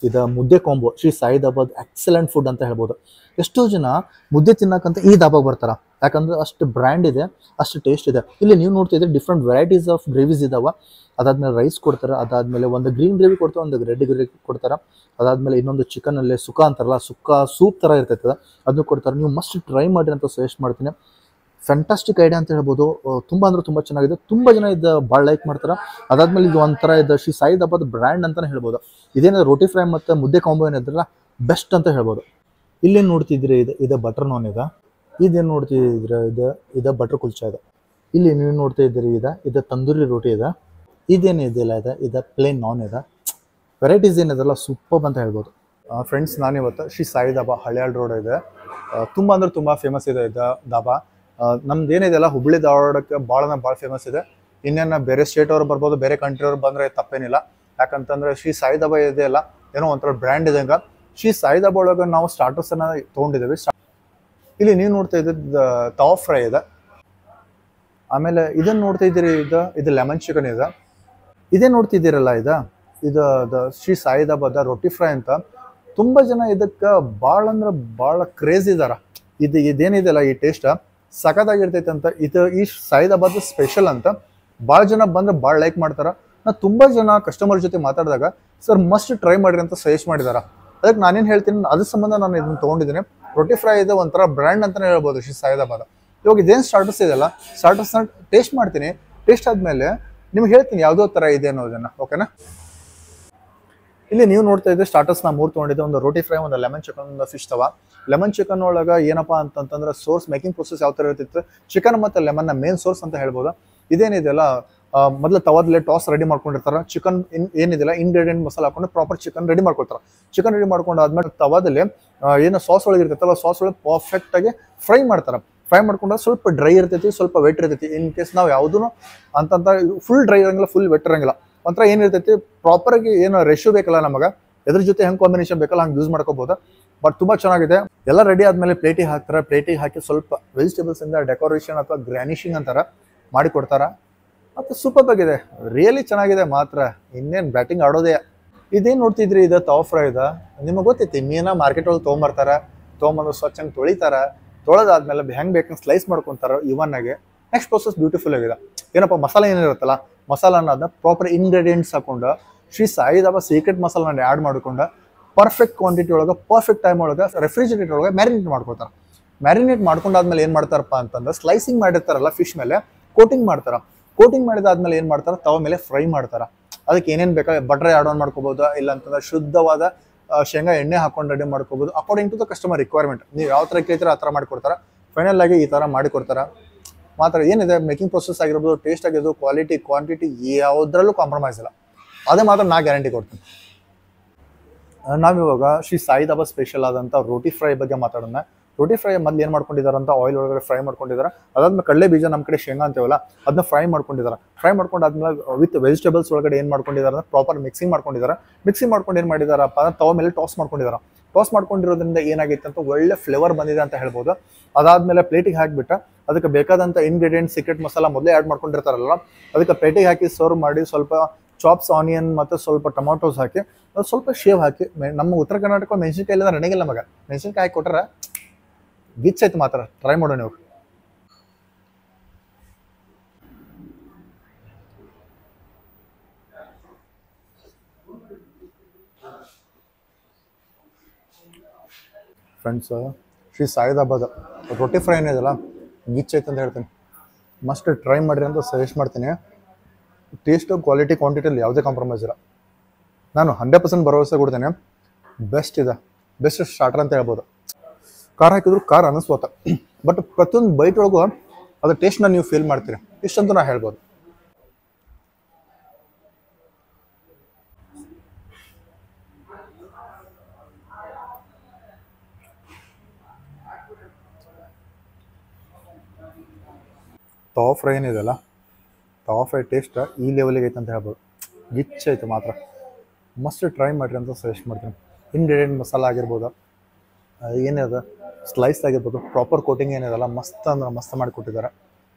ಇದು ಮುದ್ದೆ ಕಾಂಬೋ. ಶ್ರೀ ಸಾಯಿ ಧಾಬಾದ್ ಎಕ್ಸಲೆಂಟ್ ಫುಡ್ ಅಂತ ಹೇಳ್ಬೋದು. ಎಷ್ಟೋ ಜನ ಮುದ್ದೆ ತಿನ್ನಕ್ಕಂತ ಈ ಧಾಬಾಗೆ ಬರ್ತಾರೆ, ಯಾಕಂದ್ರೆ ಅಷ್ಟು ಬ್ರ್ಯಾಂಡ್ ಇದೆ, ಅಷ್ಟು ಟೇಸ್ಟ್ ಇದೆ. ಇಲ್ಲಿ ನೀವು ನೋಡ್ತಿದ್ರೆ ಡಿಫ್ರೆಂಟ್ ವೆರೈಟೀಸ್ ಆಫ್ ಗ್ರೇವೀಸ್ ಇದಾವೆ. ಅದಾದ್ಮೇಲೆ ರೈಸ್ ಕೊಡ್ತಾರೆ, ಅದಾದ್ಮೇಲೆ ಒಂದು ಗ್ರೀನ್ ಗ್ರೇವಿ ಕೊಡ್ತಾರೆ, ಒಂದು ರೆಡ್ ಗ್ರೇವಿ ಕೊಡ್ತಾರೆ. ಅದಾದ್ಮೇಲೆ ಇನ್ನೊಂದು ಚಿಕನಲ್ಲಿ ಸುಕ್ಕ ಅಂತಾರಲ್ಲ, ಸುಕ್ಕ ಸೂಪ್ ಥರ ಇರ್ತೈತೆ, ಅದನ್ನು ಕೊಡ್ತಾರೆ. ನೀವು ಮಸ್ಟ್ ಟ್ರೈ ಮಾಡಿರಿ ಅಂತ ಸಜೆಸ್ಟ್ ಮಾಡ್ತೀನಿ. ಫ್ಯಾಂಟಾಸ್ಟಿಕ್ ಐಡಿಯಾ ಅಂತ ಹೇಳ್ಬೋದು. ತುಂಬ ಅಂದ್ರೆ ತುಂಬ ಚೆನ್ನಾಗಿದೆ. ತುಂಬ ಜನ ಇದು ಭಾಳ ಲೈಕ್ ಮಾಡ್ತಾರೆ. ಅದಾದ್ಮೇಲೆ ಇದು ಒಂಥರ ಶ್ರೀ ಸಾಯಿ ಧಾಬಾದ ಬ್ರ್ಯಾಂಡ್ ಅಂತಲೇ ಹೇಳ್ಬೋದು. ಇದೇನು ರೋಟಿ ಫ್ರೈ ಮತ್ತು ಮುದ್ದೆ ಕಾಂಬೋ ಏನಿದ್ರಲ್ಲ, ಬೆಸ್ಟ್ ಅಂತ ಹೇಳ್ಬೋದು. ಇಲ್ಲೇನು ನೋಡ್ತಿದ್ರಿ, ಇದು ಬಟರ್ ನಾನ್ ಇದೆ. ಇದೇನು ನೋಡ್ತಿದ್ರೆ, ಇದು ಬಟರ್ ಕುಲ್ಚಾ ಇದೆ. ಇಲ್ಲಿ ನೀವು ನೋಡ್ತಾ ಇದ್ದೀರಿ, ಇದು ತಂದೂರಿ ರೋಟಿ ಇದೆ. ಇದೇನಿದೆಯಲ್ಲ, ಇದು ಪ್ಲೇನ್ ನಾನ್ ಇದೆ. ವೆರೈಟೀಸ್ ಏನಿದೆಲ್ಲ ಸೂಪರ್ ಅಂತ ಹೇಳ್ಬೋದು. ಫ್ರೆಂಡ್ಸ್, ನಾನಿವತ್ತು ಶ್ರೀ ಸಾಯಿ ಧಾಬಾ ಹಳಿಯಾಳ್ ರೋಡ್ ಇದೆ, ತುಂಬ ಅಂದ್ರೆ ತುಂಬ ಫೇಮಸ್ ಇದೆ ಇದು ಧಾಬಾ. ನಮ್ದು ಏನಿದೆಯಲ್ಲ, ಹುಬ್ಳಿ ಧಾರವಾಡಕ್ಕೆ ಭಾಳ ಫೇಮಸ್ ಇದೆ. ಇನ್ನೇನು ಬೇರೆ ಸ್ಟೇಟ್ ಅವ್ರು ಬರ್ಬೋದು, ಬೇರೆ ಕಂಟ್ರಿ ಅವ್ರು ಬಂದರೆ ತಪ್ಪೇನಿಲ್ಲ. ಯಾಕಂತಂದ್ರೆ ಶ್ರೀ ಸಾಯಿ ಧಾಬಾ ಇದೆಯಲ್ಲ, ಏನೋ ಒಂಥರ ಬ್ರ್ಯಾಂಡ್ ಇದ್ದಂಗೆ. ಶ್ರೀ ಸಾಯಿ ಧಾಬಾ ಒಳಗೆ ನಾವು ಸ್ಟಾರ್ಟರ್ಸನ್ನು ತೊಗೊಂಡಿದ್ದೀವಿ. ಇಲ್ಲಿ ನೀವು ನೋಡ್ತಾ ಇದ್ದಿದ್ದು ತವಾ ಫ್ರೈ ಇದೆ. ಆಮೇಲೆ ಇದನ್ನ ನೋಡ್ತಾ ಇದ್ದೀರಿ, ಇದು ಲೆಮನ್ ಚಿಕನ್ ಇದೆ. ಇದೇ ನೋಡ್ತಿದ್ದೀರಲ್ಲ ಇದು ಶ್ರೀ ಸಾಯಿದಾಬಾದ ರೊಟ್ಟಿ ಫ್ರೈ ಅಂತ. ತುಂಬ ಜನ ಇದಕ್ಕೆ ಭಾಳ ಅಂದ್ರೆ ಭಾಳ ಕ್ರೇಜ್ ಇದಾರ. ಇದೇನಿದೆಯಲ್ಲ ಈ ಟೇಸ್ಟ್ ಸಖತ್ತಾಗಿರ್ತೈತೆ ಅಂತ. ಈ ಸಾಯಿದಾಬಾದ್ ಸ್ಪೆಷಲ್ ಅಂತ ಭಾಳ ಜನ ಬಂದ್ರೆ ಭಾಳ ಲೈಕ್ ಮಾಡ್ತಾರ. ನಾ ತುಂಬ ಜನ ಕಸ್ಟಮರ್ ಜೊತೆ ಮಾತಾಡಿದಾಗ ಸರ್ ಮಸ್ಟ್ ಟ್ರೈ ಮಾಡಿರಿ ಅಂತ ಸಜೆಸ್ಟ್ ಮಾಡಿದಾರ. ಅದಕ್ಕೆ ನಾನೇನು ಹೇಳ್ತೀನಿ, ಅದ್ರ ಸಂಬಂಧ ನಾನು ಇದನ್ನ ತೊಗೊಂಡಿದ್ದೀನಿ. ರೊಟ್ಟಿ ಫ್ರೈ ಇದೆ ಒಂಥರ ಬ್ರ್ಯಾಂಡ್ ಅಂತಲೇ ಹೇಳ್ಬೋದು ಶ್ರೀ ಸಾಯಿದಾಬಾದ. ಇವಾಗ ಇದೇನು ಸ್ಟಾರ್ಟರ್ಸ್ ಇದೆಯಲ್ಲ, ಸ್ಟಾರ್ಟರ್ಸ್ನ ಟೇಸ್ಟ್ ಮಾಡ್ತೀನಿ. ಟೇಸ್ಟ್ ಆದಮೇಲೆ ನಿಮ್ಗೆ ಹೇಳ್ತೀನಿ ಯಾವುದೋ ಥರ ಇದೆ ಅನ್ನೋದನ್ನು, ಓಕೆನಾ? ಇಲ್ಲಿ ನೀವು ನೋಡ್ತಾ ಇದ್ದೆ ಸ್ಟಾರ್ಟರ್ಸ್ನ 3 ತೊಗೊಂಡಿದ್ದೆ. ಒಂದು ರೋಟಿ ಫ್ರೈ, ಒಂದು ಲೆಮನ್ ಚಿಕನ್, ಒಂದು ಫಿಶ್ ತವಾ. ಲೆಮನ್ ಚಿಕನ್ ಒಳಗೆ ಏನಪ್ಪಾ ಅಂತಂತಂದ್ರೆ ಸೋರ್ಸ್ ಮೇಕಿಂಗ್ ಪ್ರೊಸೆಸ್ ಯಾವ ಥರ ಇರ್ತಿತ್ತು, ಚಿಕನ್ ಮತ್ತು ಲೆಮನ್ನ ಮೇನ್ ಸೋರ್ಸ್ ಅಂತ ಹೇಳ್ಬೋದು. ಇದೇನಿದೆಯಲ್ಲ ಮೊದಲು ತವಾದಲ್ಲೇ ಟಾಸ್ ರೆಡಿ ಮಾಡ್ಕೊಂಡಿರ್ತಾರೆ. ಚಿಕನ್ ಏನಿದೆಯಲ್ಲ ಇಂಗ್ರೀಡಿಯೆಂಟ್ ಮಸಾಲ ಹಾಕೊಂಡು ಪ್ರಾಪರ್ ಚಿಕನ್ ರೆಡಿ ಮಾಡ್ಕೊಳ್ತಾರೆ. ಚಿಕನ್ ರೆಡಿ ಮಾಡ್ಕೊಂಡು ಆದ್ಮೇಲೆ ತವಾದಲ್ಲಿ ಏನು ಸಾಸ್ ಒಳಗೆ ಇರ್ತೈತಲ್ಲ, ಸಾಸ್ ಒಳಗೆ ಪರ್ಫೆಕ್ಟಾಗಿ ಫ್ರೈ ಮಾಡ್ತಾರೆ. ಫ್ರೈ ಮಾಡ್ಕೊಂಡ್ರೆ ಸ್ವಲ್ಪ ಡ್ರೈ ಇರ್ತೈತಿ, ಸ್ವಲ್ಪ ವೆಟ್ ಇರ್ತೈತಿ. ಇನ್ ಕೇಸ್ ನಾವು ಯಾವುದೂ ಅಂತಂತ ಫುಲ್ ಡ್ರೈ ಇರಂಗಿಲ್ಲ, ಫುಲ್ ವೆಟ್ ಇರಂಗಿಲ್ಲ. ಒಂಥರ ಏನಿರ್ತೈತಿ ಪ್ರಾಪರಾಗಿ ಏನು ರೇಷಿಯೋ ಬೇಕಲ್ಲ ನಮಗೆ, ಎದ್ರ ಜೊತೆ ಹೆಂಗೆ ಕಾಂಬಿನೇಷನ್ ಬೇಕಲ್ಲ ಹಂಗೆ ಯೂಸ್ ಮಾಡ್ಕೋಬೋದು. ಬಟ್ ತುಂಬ ಚೆನ್ನಾಗಿದೆ. ಎಲ್ಲ ರೆಡಿ ಆದಮೇಲೆ ಪ್ಲೇಟಿಗೆ ಹಾಕ್ತಾರೆ. ಪ್ಲೇಟಿಗೆ ಹಾಕಿ ಸ್ವಲ್ಪ ವೆಜಿಟೇಬಲ್ಸಿಂದ ಡೆಕೋರೇಷನ್ ಅಥವಾ ಗ್ರ್ಯಾನಿಶಿಂಗ್ ಅಂತಾರೆ ಮಾಡಿಕೊಡ್ತಾರೆ. ಮತ್ತು ಸೂಪರ್ ಆಗಿದೆ, ರಿಯಲಿ ಚೆನ್ನಾಗಿದೆ ಮಾತ್ರ. ಇನ್ನೇನು ಬ್ಯಾಟಿಂಗ್ ಆಡೋದೇ. ಇದೇನು ನೋಡ್ತಿದ್ರಿ, ಇದು ತವಾ ಫ್ರೈ ಇದೆ. ನಿಮಗೆ ಗೊತ್ತೈತಿ ಮೀನ ಮಾರ್ಕೆಟ್ ಒಳಗೆ ತೊಗೊಂಬಂದು ಸ್ವಚ್ಛಂಗೆ ತೊಳಿತಾರೆ. ತೊಳೆದಾದ್ಮೇಲೆ ಹೆಂಗೆ ಬೇಕಂಗೆ ಸ್ಲೈಸ್ ಮಾಡ್ಕೊತಾರೆ ಇವನ್ನಾಗೆ. ನೆಕ್ಸ್ಟ್ ಪ್ರೊಸೆಸ್ ಬ್ಯೂಟಿಫುಲ್ ಆಗಿದೆ. ಏನಪ್ಪ ಮಸಾಲೆ ಏನಿರುತ್ತಲ್ಲ, ಮಸಾಲಾನ ಅದನ್ನ ಪ್ರಾಪರ್ ಇಂಗ್ರೀಡಿಯೆಂಟ್ಸ್ ಹಾಕೊಂಡು ಶ್ರೀ ಸಾಯಿದಾಬಾ ಸೀಕ್ರೆಟ್ ಮಸಾಲಾನ ಆ್ಯಡ್ ಮಾಡ್ಕೊಂಡು ಪರ್ಫೆಕ್ಟ್ ಕ್ವಾಂಟಿಟಿ ಒಳಗೆ ಪರ್ಫೆಕ್ಟ್ ಟೈಮ್ ಒಳಗೆ ರೆಫ್ರಿಜರೇಟರ್ ಒಳಗೆ ಮ್ಯಾರಿನೇಟ್ ಮಾಡ್ಕೊತಾರೆ. ಮ್ಯಾರಿನೇಟ್ ಮಾಡ್ಕೊಂಡಾದ್ಮೇಲೆ ಏನು ಮಾಡ್ತಾರಪ್ಪ ಅಂತಂದ್ರೆ ಸ್ಲೈಸಿಂಗ್ ಮಾಡಿರ್ತಾರಲ್ಲ ಫಿಶ್ ಮೇಲೆ ಕೋಟಿಂಗ್ ಮಾಡ್ತಾರೆ. ಕೋಟಿಂಗ್ ಮಾಡಿದಾದ್ಮೇಲೆ ಏನು ಮಾಡ್ತಾರೆ, ತವ ಮೇಲೆ ಫ್ರೈ ಮಾಡ್ತಾರೆ. ಅದಕ್ಕೆ ಏನೇನು ಬೇಕಾದ್ರೆ ಬಟ್ರೆ ಆ್ಯಡ್ ಆನ್ ಮಾಡ್ಕೋಬೋದು, ಇಲ್ಲ ಅಂತಂದ್ರೆ ಶುದ್ಧವಾದ ಶೇಂಗಾ ಎಣ್ಣೆ ಹಾಕೊಂಡು ರೆಡಿ ಮಾಡ್ಕೋಬೋದು according to the customer requirement. ನೀವು ಯಾವ ಥರ ಕೇಳ್ತೀರ ಆ ಥರ ಮಾಡಿಕೊಡ್ತಾರೆ. ಫೈನಲ್ ಆಗಿ ಈ ಥರ ಮಾಡಿಕೊಡ್ತಾರೆ ಮಾತ್ರ. ಏನಿದೆ ಮೇಕಿಂಗ್ ಪ್ರೊಸೆಸ್ ಆಗಿರ್ಬೋದು, ಟೇಸ್ಟ್ ಆಗಿರ್ಬೋದು, ಕ್ವಾಲಿಟಿ ಕ್ವಾಂಟಿಟಿ ಯಾವುದ್ರಲ್ಲೂ ಕಾಂಪ್ರಮೈಸ್ ಇಲ್ಲ. ಅದೇ ಮಾತ್ರ ನಾ ಗ್ಯಾರಂಟಿ ಕೊಡ್ತೀನಿ. ನಾವಿವಾಗ ಶ್ರೀ ಸಾಯಿದಾಬಾ ಸ್ಪೆಷಲ್ ಆದಂಥ ರೋಟಿ ಫ್ರೈ ಬಗ್ಗೆ ಮಾತಾಡೋಣ. ರೋಟಿ ಫ್ರೈ ಮೊದಲು ಏನು ಮಾಡ್ಕೊಂಡಿದ್ದಾರೆ ಅಂತ ಆಯಿಲ್ ಒಳಗಡೆ ಫ್ರೈ ಮಾಡ್ಕೊಂಡಿದ್ದಾರೆ. ಅದಾದ್ಮೇಲೆ ಕಡಲೆ ಬೀಜ ನಮ್ಮ ಕಡೆ ಶೇಂಗಾ ಅಂತೀವಲ್ಲ ಅದನ್ನ ಫ್ರೈ ಮಾಡ್ಕೊಂಡಿದ್ದಾರೆ. ಫ್ರೈ ಮಾಡ್ಕೊಂಡಾದ್ಮೇಲೆ ವಿತ್ ವೆಜಿಟೇಬಲ್ಸ್ ಒಳಗಡೆ ಏನು ಮಾಡ್ಕೊಂಡಿದ್ದಾರೆ ಅಂದ್ರೆ ಪ್ರಾಪರ್ ಮಿಕ್ಸಿಂಗ್ ಮಾಡ್ಕೊಂಡಿದ್ದಾರೆ. ಮಿಕ್ಸಿಂಗ್ ಮಾಡ್ಕೊಂಡು ಏನು ಮಾಡಿದಾರಪ್ಪ ಅಂದ್ರೆ ತವ ಮೇಲೆ ಟಾಸ್ ಮಾಡ್ಕೊಂಡಿದ್ದಾರೆ. ಟಾಸ್ ಮಾಡ್ಕೊಂಡಿರೋದ್ರಿಂದ ಏನಾಗೈತೆ ಅಂತ ಒಳ್ಳೆ ಫ್ಲೇವರ್ ಬಂದಿದೆ ಅಂತ ಹೇಳ್ಬೋದು. ಅದಾದ್ಮೇಲೆ ಪ್ಲೇಟಿಗೆ ಹಾಕಿಬಿಟ್ಟು ಅದಕ್ಕೆ ಬೇಕಾದಂಥ ಇಂಗ್ರೀಡಿಯೆಂಟ್ ಸೀಕ್ರೆಟ್ ಮಸಾಲ ಮೊದಲೇ ಆ್ಯಡ್ ಮಾಡ್ಕೊಂಡಿರ್ತಾರಲ್ಲ ಅದಕ್ಕೆ ಪ್ಲೇಟಿಗೆ ಹಾಕಿ ಸರ್ವ್ ಮಾಡಿ ಸ್ವಲ್ಪ ಚಾಪ್ಸ್ ಆನಿಯನ್ ಮತ್ತು ಸ್ವಲ್ಪ ಟೊಮಾಟೋಸ್ ಹಾಕಿ ಸ್ವಲ್ಪ ಶೇವ್ ಹಾಕಿ. ನಮ್ಮ ಉತ್ತರ ಕರ್ನಾಟಕ ಮೆಣಸಿನ್ಕಾಯಿ ಇಲ್ಲ ನನಗಿಲ್ಲ ಮಗ, ಮೆಣಸಿನ್ಕಾಯಿ ಹಾಕಿ ಕೊಟ್ರೆ ಗಿಚ್ ಐತೆ ಮಾತ್ರ. ಟ್ರೈ ಮಾಡೋಣ ನೀವು. ಫ್ರೆಂಡ್ಸ್, ಶ್ರೀ ಸಾಯಿದಾಬಾದ್ ರೊಟ್ಟಿ ಫ್ರೈ ಏನಿದೆಯಲ್ಲ ಗಿಚ್ ಐತೆ ಅಂತ ಹೇಳ್ತೀನಿ. ಮಸ್ಟ್ ಟ್ರೈ ಮಾಡಿರಿ ಅಂತ ಸಜೆಸ್ಟ್ ಮಾಡ್ತೀನಿ. ಟೇಸ್ಟು ಕ್ವಾಲಿಟಿ ಕ್ವಾಂಟಿಟಿಯಲ್ಲಿ ಯಾವುದೇ ಕಾಂಪ್ರಮೈಸ್ ಇಲ್ಲ. ನಾನು 100% ಭರವಸೆ ಕೊಡ್ತೇನೆ. ಬೆಸ್ಟ್ ಇದೆ, ಬೆಸ್ಟ್ ಸ್ಟಾರ್ಟರ್ ಅಂತ ಹೇಳ್ಬೋದು. ಖಾರ ಹಾಕಿದ್ರು ಖಾರ ಅನ್ನಿಸ್ಬೋತ, ಬಟ್ ಪ್ರತಿಯೊಂದು ಬೈಟ್ ಒಳಗೂ ಅದು ಟೇಸ್ಟ್ನ ನೀವು ಫೀಲ್ ಮಾಡ್ತೀರಿ. ಇಷ್ಟಂತೂ ನಾ ಹೇಳ್ಬೋದು. ತವಾ ಫ್ರೈ ಏನಿದೆಯಲ್ಲ, ತವಾ ಫ್ರೈ ಟೇಸ್ಟ್ ಈ ಲೆವೆಲಿಗೆ ಐತೆ ಅಂತ ಹೇಳ್ಬೋದು. ಗಿಚ್ ಐತೆ ಮಾತ್ರ. ಮಸ್ಟ್ ಟ್ರೈ ಮಾಡಿರಿ ಅಂತ ಸಜೆಸ್ಟ್ ಮಾಡ್ತೀನಿ. ಇಂಗ್ರೀಡಿಯೆಂಟ್ ಮಸಾಲ ಆಗಿರ್ಬೋದು, ಏನಿದೆ ಸ್ಲೈಸ್ ಆಗಿರ್ಬೋದು, ಪ್ರಾಪರ್ ಕೋಟಿಂಗ್ ಏನಿದೆಲ್ಲ ಮಸ್ತ್ ಅಂದ್ರೆ ಮಸ್ತ್ ಮಾಡಿಕೊಟ್ಟಿದ್ದಾರೆ.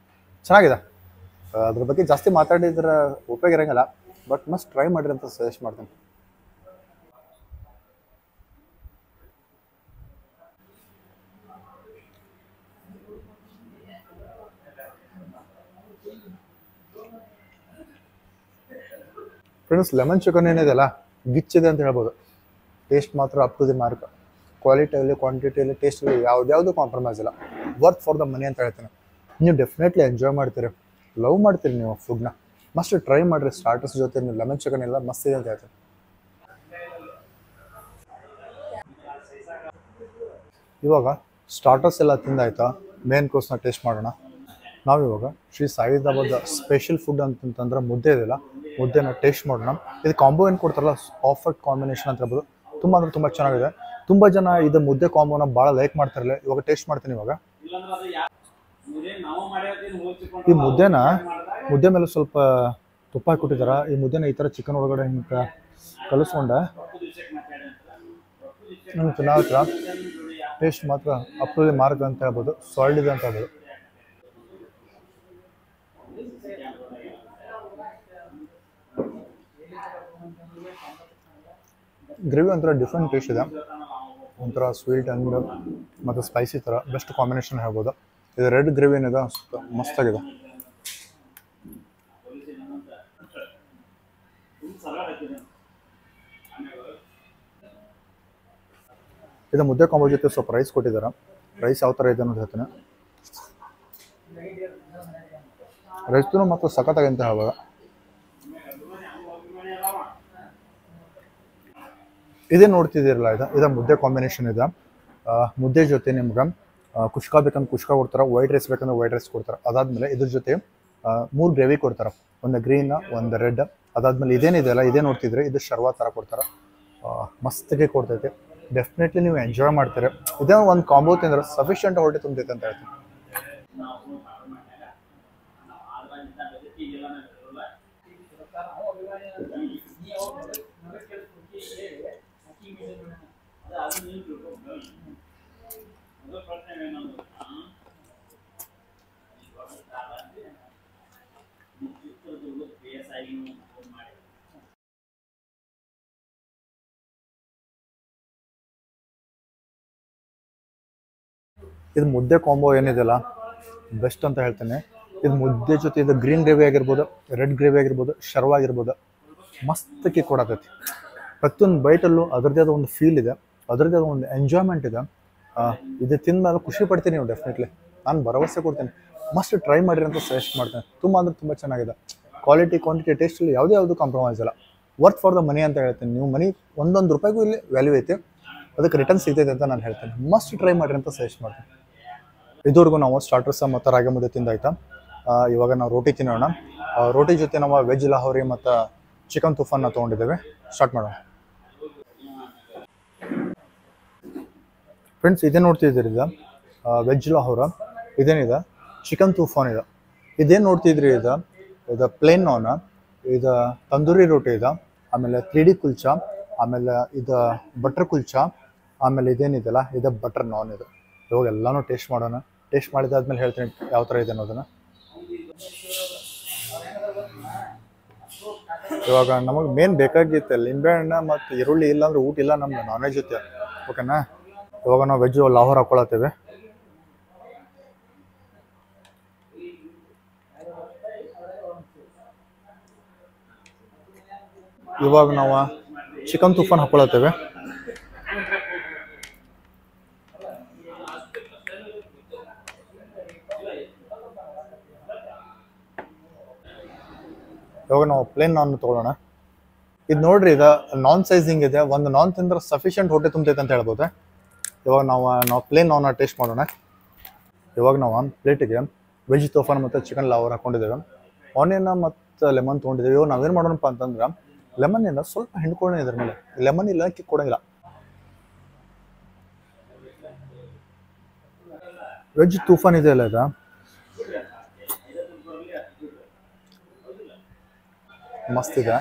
ಚೆನ್ನಾಗಿದೆ. ಅದ್ರ ಬಗ್ಗೆ ಜಾಸ್ತಿ ಮಾತಾಡಿದ್ರೆ ಉಪಯೋಗ ಇರೋಂಗಿಲ್ಲ, ಬಟ್ ಮಸ್ಟ್ ಟ್ರೈ ಮಾಡಿರಿ ಅಂತ ಸಜೆಸ್ಟ್ ಮಾಡ್ತೀನಿ. ಫ್ರೆಂಡ್ಸ್, ಲೆಮನ್ ಚಿಕನ್ ಏನಿದೆಯಲ್ಲ ಗಿಚ್ಚಿದೆ ಅಂತ ಹೇಳ್ಬೋದು. ಟೇಸ್ಟ್ ಮಾತ್ರ ಅಪ್ ಟು ದಿ ಮಾರ್ಕ್. ಕ್ವಾಲಿಟಿಯಲ್ಲಿ ಕ್ವಾಂಟಿಟಿಯಲ್ಲಿ ಟೇಸ್ಟಲ್ಲಿ ಯಾವ್ದು ಕಾಂಪ್ರಮೈಸ್ ಇಲ್ಲ. ವರ್ತ್ ಫಾರ್ ದ ಮನಿ ಅಂತ ಹೇಳ್ತೀನಿ. ನೀವು ಡೆಫಿನೆಟ್ಲಿ ಎಂಜಾಯ್ ಮಾಡ್ತೀರಿ, ಲವ್ ಮಾಡ್ತೀರಿ ನೀವು ಫುಡ್ನ. ಮಸ್ಟ್ ಟ್ರೈ ಮಾಡಿರಿ. ಸ್ಟಾರ್ಟರ್ಸ್ ಜೊತೆ ನೀವು ಲೆಮನ್ ಚಿಕನ್ ಎಲ್ಲ ಮಸ್ತ್ ಇದೆ ಅಂತ ಹೇಳ್ತೀನಿ. ಇವಾಗ ಸ್ಟಾರ್ಟರ್ಸ್ ಎಲ್ಲ ತಿಂದಾಯ್ತಾ, ಮೇನ್ ಕೋರ್ಸ್ನ ಟೇಸ್ಟ್ ಮಾಡೋಣ. ನಾವಿವಾಗ ಶ್ರೀ ಸಾಯಿದಾಬಾದ್ ಸ್ಪೆಷಲ್ ಫುಡ್ ಅಂತಂತಂದ್ರೆ ಮುದ್ದೆ ಇದೆಯಲ್ಲ, ಮುದ್ದೆನ ಟೇಸ್ಟ್ ಮಾಡೋಣ. ಇದು ಕಾಂಬೋ ಏನು ಕೊಡ್ತಾರಲ್ಲ ಪರ್ಫೆಕ್ಟ್ ಕಾಂಬಿನೇಷನ್ ಅಂತ ಹೇಳ್ಬೋದು. ತುಂಬ ಅಂದರೆ ತುಂಬ ಚೆನ್ನಾಗಿದೆ. ತುಂಬ ಜನ ಇದು ಮುದ್ದೆ ಕಾಂಬೋನ ಭಾಳ ಲೈಕ್ ಮಾಡ್ತಾರಲ್ಲ. ಇವಾಗ ಟೇಸ್ಟ್ ಮಾಡ್ತೀನಿ. ಇವಾಗ ಈ ಮುದ್ದೆ ಮೇಲೆ ಸ್ವಲ್ಪ ತುಪ್ಪ ಹಾಕಿ ಕೊಟ್ಟಿದ್ದಾರೆ. ಈ ಮುದ್ದೆನ ಈ ಥರ ಚಿಕನ್ ಒಳಗಡೆ ಹಿಂಗೆ ಕಲಿಸ್ಕೊಂಡೆ ನನಗೆ ಚೆನ್ನಾಗಿಲ್ಲ. ಟೇಸ್ಟ್ ಮಾತ್ರ ಅಪ್ ಟು ದಿ ಮಾರ್ಕ್ ಅಂತ ಹೇಳ್ಬೋದು. ಸಾಲ್ಡ್ ಇದೆ ಅಂತ ಹೇಳ್ಬೋದು. ಗ್ರೇವಿ ಒಂಥರ ಡಿಫ್ರೆಂಟ್ ಟೇಸ್ಟ್ ಇದೆ, ಒಂಥರ ಸ್ವೀಟ್ ಆ್ಯಂಡ್ ಮತ್ತು ಸ್ಪೈಸಿ ಥರ ಬೆಸ್ಟ್ ಕಾಂಬಿನೇಷನ್ ಹೇಳ್ಬೋದು. ಇದು ರೆಡ್ ಗ್ರೇವಿ ಏನಿದೆ ಮಸ್ತಾಗಿದೆ. ಇದು ಮುದ್ದೆ ಕಾಂಬೋ ಜೊತೆ ಸ್ವಲ್ಪ ರೈಸ್ ಕೊಟ್ಟಿದ್ದಾರೆ. ರೈಸ್ ಯಾವ ಥರ ಇದೆ ಅನ್ನೋದು ಹೇಳ್ತೀನಿ. ರೈಸ್ತು ಮತ್ತು ಸಖತ್ತಾಗಿ ಅಂತ ಹೇಳ್ಬೋದು. ಇದೇ ನೋಡ್ತಿದ್ದೀರಲ್ಲ, ಇದು ಮುದ್ದೆ ಕಾಂಬಿನೇಷನ್ ಇದೆ. ಮುದ್ದೆ ಜೊತೆ ನಿಮ್ಗೆ ಕುಷ್ಕಾ ಬೇಕಂದ್ರೆ ಕುಷ್ಕಾ ಕೊಡ್ತಾರೆ, ವೈಟ್ ರೈಸ್ ಬೇಕಂದ್ರೆ ವೈಟ್ ರೈಸ್ ಕೊಡ್ತಾರೆ. ಅದಾದಮೇಲೆ ಇದ್ರ ಜೊತೆ 3 ಗ್ರೇವಿ ಕೊಡ್ತಾರೆ, ಒಂದು ಗ್ರೀನ್ ಒಂದು ರೆಡ್. ಅದಾದಮೇಲೆ ಇದೇನಿದೆ ಅಲ್ಲ, ಇದೇ ನೋಡ್ತಿದ್ರೆ ಇದು ಶರ್ವಾ ಥರ ಕೊಡ್ತಾರೆ. ಮಸ್ತಿಗೆ ಕೊಡ್ತೈತೆ, ಡೆಫಿನೆಟ್ಲಿ ನೀವು ಎಂಜಾಯ್ ಮಾಡ್ತೀರಿ. ಇದೇ ಒಂದು ಕಾಂಬೋ ತಿಂದ್ರೆ ಸಫಿಷಿಯೆಂಟ್ ಹೊಟ್ಟೆ ತುಂಬತೈತೆ ಅಂತ ಹೇಳ್ತೀನಿ. ಇದು ಮುದ್ದೆ ಕಾಂಬೋ ಏನಿದೆಯಲ್ಲ ಬೆಸ್ಟ್ ಅಂತ ಹೇಳ್ತೇನೆ. ಇದು ಮುದ್ದೆ ಜೊತೆ ಇದು ಗ್ರೀನ್ ಗ್ರೇವಿ ಆಗಿರ್ಬೋದು, ರೆಡ್ ಗ್ರೇವಿ ಆಗಿರ್ಬೋದು, ಶರ್ವಾ ಆಗಿರ್ಬೋದು, ಮಸ್ತಕ್ಕೆ ಕೊಡತೈತಿ. ಪ್ರತಿಯೊಂದು ಬೈಟಲ್ಲೂ ಅದರದ್ದೇ ಆದ ಒಂದು ಫೀಲ್ ಇದೆ, ಅದರದ್ದೇ ಆದ ಒಂದು ಎಂಜಾಯ್ಮೆಂಟ್ ಇದೆ. ಇದು ತಿಂದ್ಮೇಲೆ ಖುಷಿ ಪಡ್ತೀನಿ ನೀವು ಡೆಫಿನೆಟ್ಲಿ. ನಾನು ಭರವಸೆ ಕೊಡ್ತೀನಿ, ಮಸ್ಟ್ ಟ್ರೈ ಮಾಡಿರಿ ಅಂತ ಸಜೆಸ್ಟ್ ಮಾಡ್ತೇನೆ. ತುಂಬ ಅಂದರೆ ತುಂಬ ಚೆನ್ನಾಗಿದೆ. ಕ್ವಾಲಿಟಿ ಕ್ವಾಂಟಿಟಿ ಟೇಸ್ಟಲ್ಲಿ ಯಾವುದೇ ಕಾಂಪ್ರಮೈಸ್ ಇಲ್ಲ. ವರ್ತ್ ಫಾರ್ ದ ಮನಿ ಅಂತ ಹೇಳ್ತೀನಿ. ನೀವು ಮನಿ ಒಂದೊಂದು ರೂಪಾಯಿಗೂ ಇಲ್ಲಿ ವ್ಯಾಲ್ಯೂ ಐತೆ, ಅದಕ್ಕೆ ರಿಟರ್ನ್ ಸಿಗ್ತೈತೆ ಅಂತ ನಾನು ಹೇಳ್ತೇನೆ. ಮಸ್ಟ್ ಟ್ರೈ ಮಾಡಿರಿ ಅಂತ ಸಜೆಸ್ಟ್ ಮಾಡ್ತೀನಿ. ಇದುವರೆಗೂ ನಾವು ಸ್ಟಾರ್ಟರ್ಸ ಮತ್ತು ರಾಗಿ ಮುದ್ದೆ ತಿಂದಾಯ್ತಾ. ಇವಾಗ ನಾವು ರೋಟಿ ತಿನ್ನೋಣ. ರೋಟಿ ಜೊತೆ ನಾವು ವೆಜ್ ಲಾಹೋರಿ ಮತ್ತು ಚಿಕನ್ ತುಫಾನ್ನ ತೊಗೊಂಡಿದ್ದೇವೆ. ಸ್ಟಾರ್ಟ್ ಮಾಡೋಣ ಫ್ರೆಂಡ್ಸ್. ಇದೇ ನೋಡ್ತಿದ್ದೀರಿ, ಇದು ವೆಜ್ ಲಾಹೋರ, ಇದೇನಿದೆ ಚಿಕನ್ ತುಫಾನ್ ಇದೆ. ಇದೇನು ನೋಡ್ತಿದ್ರಿ, ಇದು ಪ್ಲೇನ್ ನಾನ್, ಇದು ತಂದೂರಿ ರೋಟಿ ಇದೆ, ಆಮೇಲೆ 3D ಕುಲ್ಚಾ, ಆಮೇಲೆ ಇದು ಬಟರ್ ಕುಲ್ಚಾ, ಆಮೇಲೆ ಇದೇನಿದೆಲ್ಲ ಇದು ಬಟರ್ ನಾನ್ ಇದೆ. ಇವಾಗ ಎಲ್ಲನೂ ಟೇಸ್ಟ್ ಮಾಡೋಣ. ಟೇಸ್ಟ್ ಮಾಡಿದಾದ್ಮೇಲೆ ಹೇಳ್ತೀನಿ ಯಾವ ಥರ ಇದೆ ಅನ್ನೋದನ್ನು. ಇವಾಗ ನಮಗೆ ಮೇನ್ ಬೇಕಾಗಿತ್ತು ಲಿಂಬೆಹಣ್ಣು ಮತ್ತು ಈರುಳ್ಳಿ, ಇಲ್ಲಾಂದ್ರೆ ಊಟ ಇಲ್ಲ ನಮ್ದು ನಾನ್ ವೆಜ್ ಜೊತೆ. ಓಕೆನಾ? ಇವಾಗ ನಾವು ವೆಜ್ ಲಾಹೋರ್ ಹಾಕೊಳತ್ತೇವೆ. ಇವಾಗ ನಾವು ಚಿಕನ್ ತುಫಾನ್ ಹಾಕೊಳತ್ತೇವೆ. ಇವಾಗ ನಾವು ಪ್ಲೇನ್ ನಾನ್ ತೊಗೊಳ್ಳೋಣ. ಇದು ನೋಡ್ರಿ, ಇದು ನಾನ್ ಸೈಜಿಂಗ್ ಇದೆ. ಒಂದು ನಾನ್ ತಿಂದ್ರೆ ಸಫಿಷಿಯೆಂಟ್ ಹೊಟ್ಟೆ ತುಂಬತೈತೆ ಅಂತ ಹೇಳ್ಬೋದು. ಇವಾಗ ನಾವು ಪ್ಲೇನ್ ನಾನ್ನ ಟೇಸ್ಟ್ ಮಾಡೋಣ. ಇವಾಗ ನಾವು ಪ್ಲೇಟಿಗೆ ವೆಜ್ ತುಫಾನ್ ಮತ್ತು ಚಿಕನ್ ಲಾಹೋರ್ ಹಾಕೊಂಡಿದ್ದೇವೆ. ಆನಿಯನ್ ಮತ್ತು ಲೆಮನ್ ತೊಗೊಂಡಿದ್ದೇವೆ. ಇವಾಗ ನಾವೇನು ಮಾಡೋಣಪ್ಪ ಅಂತಂದ್ರೆ ಲೆಮನ್ನಿಂದ ಸ್ವಲ್ಪ ಹಿಂಡ್ಕೊಳ್ಳೋಣ ಇದ್ರ ಮೇಲೆ. ಲೆಮನ್ ಇಲ್ಲ ಕಿಕ್ ಕೊಡೋಂಗಿಲ್ಲ. ವೆಜ್ ತುಫಾನ್ ಇದೆಯಲ್ಲ, ಇದು ಮಸ್ತ್ ಇದೆ.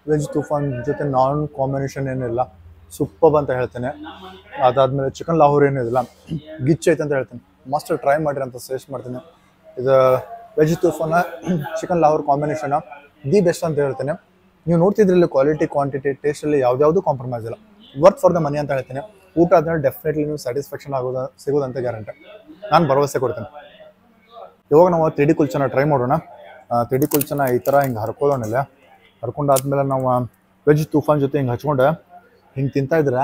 ವೆಜ್ ತುಫಾನ್ ಜೊತೆ ನಾನ್ ಕಾಂಬಿನೇಷನ್ ಏನಿಲ್ಲ, ಸೂಪರ್ ಅಂತ ಹೇಳ್ತೇನೆ. ಅದಾದಮೇಲೆ ಚಿಕನ್ ಲಾಹೋರ್ ಏನಿಲ್ಲ, ಗಿಚ್ ಐತೆ ಅಂತ ಹೇಳ್ತೀನಿ. ಮಸ್ಟ್ ಟ್ರೈ ಮಾಡಿರಿ ಅಂತ ಸಜೆಸ್ಟ್ ಮಾಡ್ತೀನಿ. ಇದು veg toofan chicken Lahore combination the best ಅಂತ ಹೇಳ್ತೇನೆ. ನೀವು ನೋಡ್ತಿದ್ರಲ್ಲಿ ಕ್ವಾಲಿಟಿ ಕ್ವಾಂಟಿಟಿ ಟೇಸ್ಟಲ್ಲಿ ಯಾವ್ದು ಕಾಂಪ್ರಮೈಸ್ ಇಲ್ಲ. ವರ್ತ್ ಫಾರ್ ದ ಮನಿ ಅಂತ ಹೇಳ್ತೀನಿ. ಊಟ ಆದ್ಮೇಲೆ ಡೆಫಿನೆಟ್ಲಿ ನೀವು ಸ್ಯಾಟಿಸ್ಫ್ಯಾಕ್ಷನ್ ಸಿಗೋದಂತ ಗ್ಯಾರಂಟಿ. ನಾನು ಭರವಸೆ ಕೊಡ್ತೀನಿ. ಇವಾಗ ನಾವು 3D ಕುಲ್ಚನ ಟ್ರೈ ಮಾಡೋಣ. 3D ಕುಲ್ಚನ ಈ ಥರ ಹಿಂಗೆ ಹರ್ಕೊಳ್ಳೋಣಿಲ್ಲ. ಹರ್ಕೊಂಡಾದ್ಮೇಲೆ ನಾವು ವೆಜ್ ತುಫಾನ್ ಜೊತೆ ಹಿಂಗೆ ಹಚ್ಕೊಂಡು ಹಿಂಗೆ ತಿಂತಾ ಇದ್ರೆ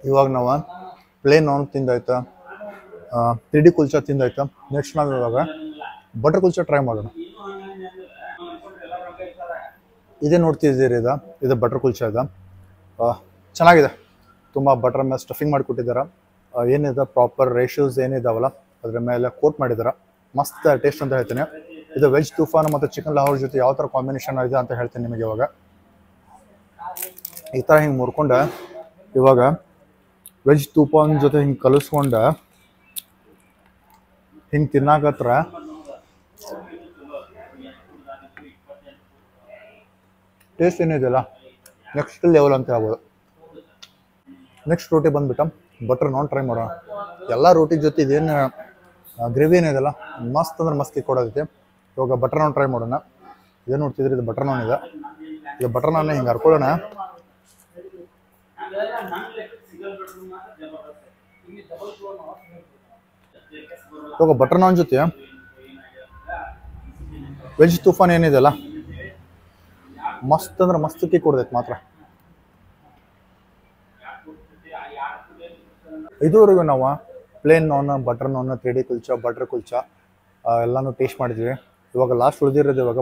ಇವಾಗ ನಾವು ಪ್ಲೇನ್ ನಾನ್ ತಿಂದಾಯ್ತು, 3D ಕುಲ್ಚಾ ತಿಂದಾಯ್ತು. ನೆಕ್ಸ್ಟ್ ನಾವು ಇವಾಗ ಬಟರ್ ಕುಲ್ಚಾ ಟ್ರೈ ಮಾಡೋಣ. ಇದೇ ನೋಡ್ತಿದ್ದೀರಿ, ಇದು ಬಟರ್ ಕುಲ್ಚಾ ಇದೆ. ಚೆನ್ನಾಗಿದೆ. ತುಂಬ ಬಟರ್ ಮೇಲೆ ಸ್ಟಫಿಂಗ್ ಮಾಡಿಕೊಟ್ಟಿದ್ದಾರೆ. ಏನಿದೆ ಪ್ರಾಪರ್ ರೇಷಿಯೋಸ್ ಏನಿದಾವಲ್ಲ ಅದ್ರ ಮೇಲೆ ಕೋಟ್ ಮಾಡಿದ್ದಾರೆ. ಮಸ್ತ್ ಟೇಸ್ಟ್ ಅಂತ ಹೇಳ್ತೀನಿ. ಇದು ವೆಜ್ ತುಫಾನ್ ಮತ್ತು ಚಿಕನ್ ಲಾಹೋರ್ ಜೊತೆ ಯಾವ ಥರ ಕಾಂಬಿನೇಷನ್ ಇದೆ ಅಂತ ಹೇಳ್ತೀನಿ ನಿಮಗೆ. ಇವಾಗ ಈ ಥರ ಹಿಂಗೆ ಮುರ್ಕೊಂಡು ಇವಾಗ ವೆಜ್ ತುಫಾನ್ ಜೊತೆ ಹಿಂಗೆ ಕಲಿಸ್ಕೊಂಡು ಹಿಂಗೆ ತಿನ್ನಾಕತ್ರ ಟೇಸ್ಟ್ ಏನಿದೆಯಲ್ಲ ನೆಕ್ಸ್ಟ್ ಲೆವೆಲ್ ಅಂತ ಹೇಳ್ಬೋದು. ನೆಕ್ಸ್ಟ್ ರೋಟಿ ಬಂದ್ಬಿಟ್ಟು ಬಟರ್ ನಾನ್ ಟ್ರೈ ಮಾಡೋಣ. ಎಲ್ಲ ರೋಟಿ ಜೊತೆ ಇದೇನು ಗ್ರೇವಿ ಏನಿದೆಯಲ್ಲ ಮಸ್ತ್ ಅಂದ್ರೆ ಮಸ್ತ್ ಕೊಡೋದೈತೆ. ಇವಾಗ ಬಟರ್ ನಾನ್ ಟ್ರೈ ಮಾಡೋಣ. ಇದೇ ನೋಡ್ತಿದ್ರಿ, ಇದು ಬಟರ್ ನಾನ್ ಇದೆ. ಇದು ಬಟರ್ ನಾನ್ ಹಿಂಗೆ ಹರ್ಕೊಳ್ಳೋಣ. ಇವಾಗ ಬಟರ್ ನಾನ್ ಜೊತೆ ವೆಜ್ ತುಫಾನ್ ಏನಿದೆಯಲ್ಲ, ಮಸ್ತ್ ಅಂದ್ರೆ ಮಸ್ತ್ ಕಿಕ್ ಕೊಡ್ತೈತೆ ಮಾತ್ರ. ಇದುವರೆಗೂ ನಾವು ಪ್ಲೇನ್ ನಾನ್, ಬಟರ್ ನಾನ್, 3D ಕುಲ್ಚಾ, ಬಟರ್ ಕುಲ್ಚಾ ಎಲ್ಲನೂ ಟೇಸ್ಟ್ ಮಾಡಿದ್ವಿ. ಇವಾಗ ಲಾಸ್ಟ್ ಉಳಿದಿರೋದು ಇವಾಗ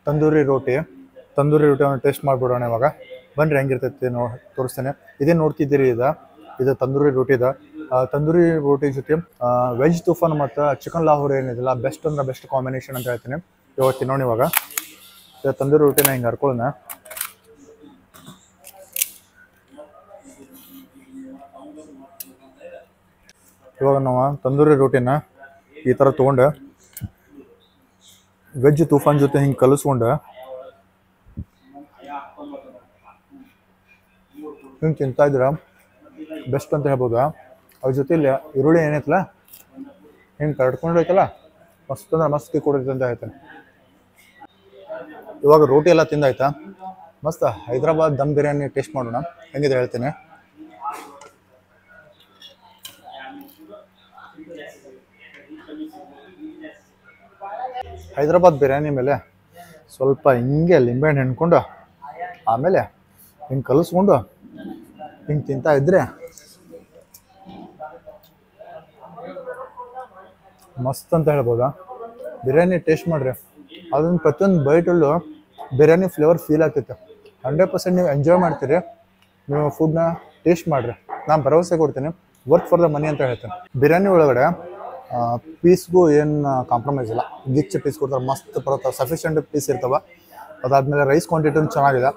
ತಂದೂರಿ ರೋಟಿಯನ್ನು ಟೇಸ್ಟ್ ಮಾಡಿಬಿಡೋಣ. ಇವಾಗ ಬನ್ರಿ ಹೆಂಗಿರ್ತೈತಿ ತೋರಿಸ್ತೇನೆ. ಇದೇ ನೋಡ್ತಿದ್ದೀರಿ, ಇದು ತಂದೂರಿ ರೋಟಿ ಇದೆ. ತಂದೂರಿ ರೋಟಿ ಜೊತೆ ವೆಜ್ ತುಫಾನ್ ಮತ್ತು ಚಿಕನ್ ಲಾಹೋರ್ ಏನಿದೆಲ್ಲ ಬೆಸ್ಟ್ ಅಂದ್ರೆ ಬೆಸ್ಟ್ ಕಾಂಬಿನೇಷನ್ ಅಂತ ಹೇಳ್ತೀನಿ. ಇವಾಗ ತಿನ್ನೋಣ. ಇವಾಗ ತಂದೂರಿ ರೋಟಿನ ಹಿಂಗೆ ಹರ್ಕೊಳ್ಳೋಣ. ಇವಾಗ ನಾವು ತಂದೂರಿ ರೋಟಿನ ಈ ಥರ ತೊಗೊಂಡು ವೆಜ್ ತುಫಾನ್ ಜೊತೆ ಹಿಂಗೆ ಕಲಿಸ್ಕೊಂಡು ಹಿಂಗೆ ತಿಂತಾ ಇದ್ರೆ ಬೆಸ್ಟ್ ಅಂತ ಹೇಳ್ಬೋದು. ಅದ್ರ ಜೊತೆಲಿ ಈರುಳ್ಳಿ ಏನೈತಲ್ಲ ಹಿಂಗೆ ಕಟ್ಕೊಂಡೈತಲ್ಲ, ಮಸ್ತ್ ಅಂದ್ರೆ ಮಸ್ತ್ ಕೊಡೈತೆ ಅಂತ ಹೇಳ್ತೇನೆ. ಇವಾಗ ರೋಟಿ ಎಲ್ಲ ತಿಂದಾಯ್ತಾ, ಮಸ್ತ್ ಹೈದ್ರಾಬಾದ್ ದಮ್ ಬಿರಿಯಾನಿ ಟೇಸ್ಟ್ ಮಾಡೋಣ ಹೆಂಗಿದೆ ಹೇಳ್ತೀನಿ. ಹೈದ್ರಾಬಾದ್ ಬಿರಿಯಾನಿ ಮೇಲೆ ಸ್ವಲ್ಪ ಹಿಂಗೆ ಲಿಂಬೆಹಣ್ಣು ಹೆಣ್ಕೊಂಡು ಆಮೇಲೆ ಹಿಂಗೆ ಕಲಿಸ್ಕೊಂಡು ಹಿಂಗೆ ತಿಂತಾ ಇದ್ರೆ ಮಸ್ತ್ ಅಂತ ಹೇಳ್ಬೋದಾ. ಬಿರಿಯಾನಿ ಟೇಸ್ಟ್ ಮಾಡಿರಿ, ಅದನ್ನು ಪ್ರತಿಯೊಂದು ಬೈಟಲ್ಲೂ ಬಿರಿಯಾನಿ ಫ್ಲೇವರ್ ಫೀಲ್ ಆಗ್ತೈತೆ. 100% ನೀವು ಎಂಜಾಯ್ ಮಾಡ್ತೀರಿ. ನೀವು ಫುಡ್ನ ಟೇಸ್ಟ್ ಮಾಡಿರಿ, ನಾನು ಭರವಸೆ ಕೊಡ್ತೀನಿ. ವರ್ತ್ ಫಾರ್ ದ ಮನಿ ಅಂತ ಹೇಳ್ತೇನೆ. ಬಿರಿಯಾನಿ ಒಳಗಡೆ ಪೀಸ್ಗೂ ಏನು ಕಾಂಪ್ರಮೈಸ್ ಇಲ್ಲ. ಗಿಚ್ಚ ಪೀಸ್ ಕೊಡ್ತಾರೆ, ಮಸ್ತ್ ಬರುತ್ತೆ, ಸಫಿಷಿಯೆಂಟ್ ಪೀಸ್ ಇರ್ತವೆ. ಅದಾದಮೇಲೆ ರೈಸ್ ಕ್ವಾಂಟಿಟಿನೂ ಚೆನ್ನಾಗಿದೆ.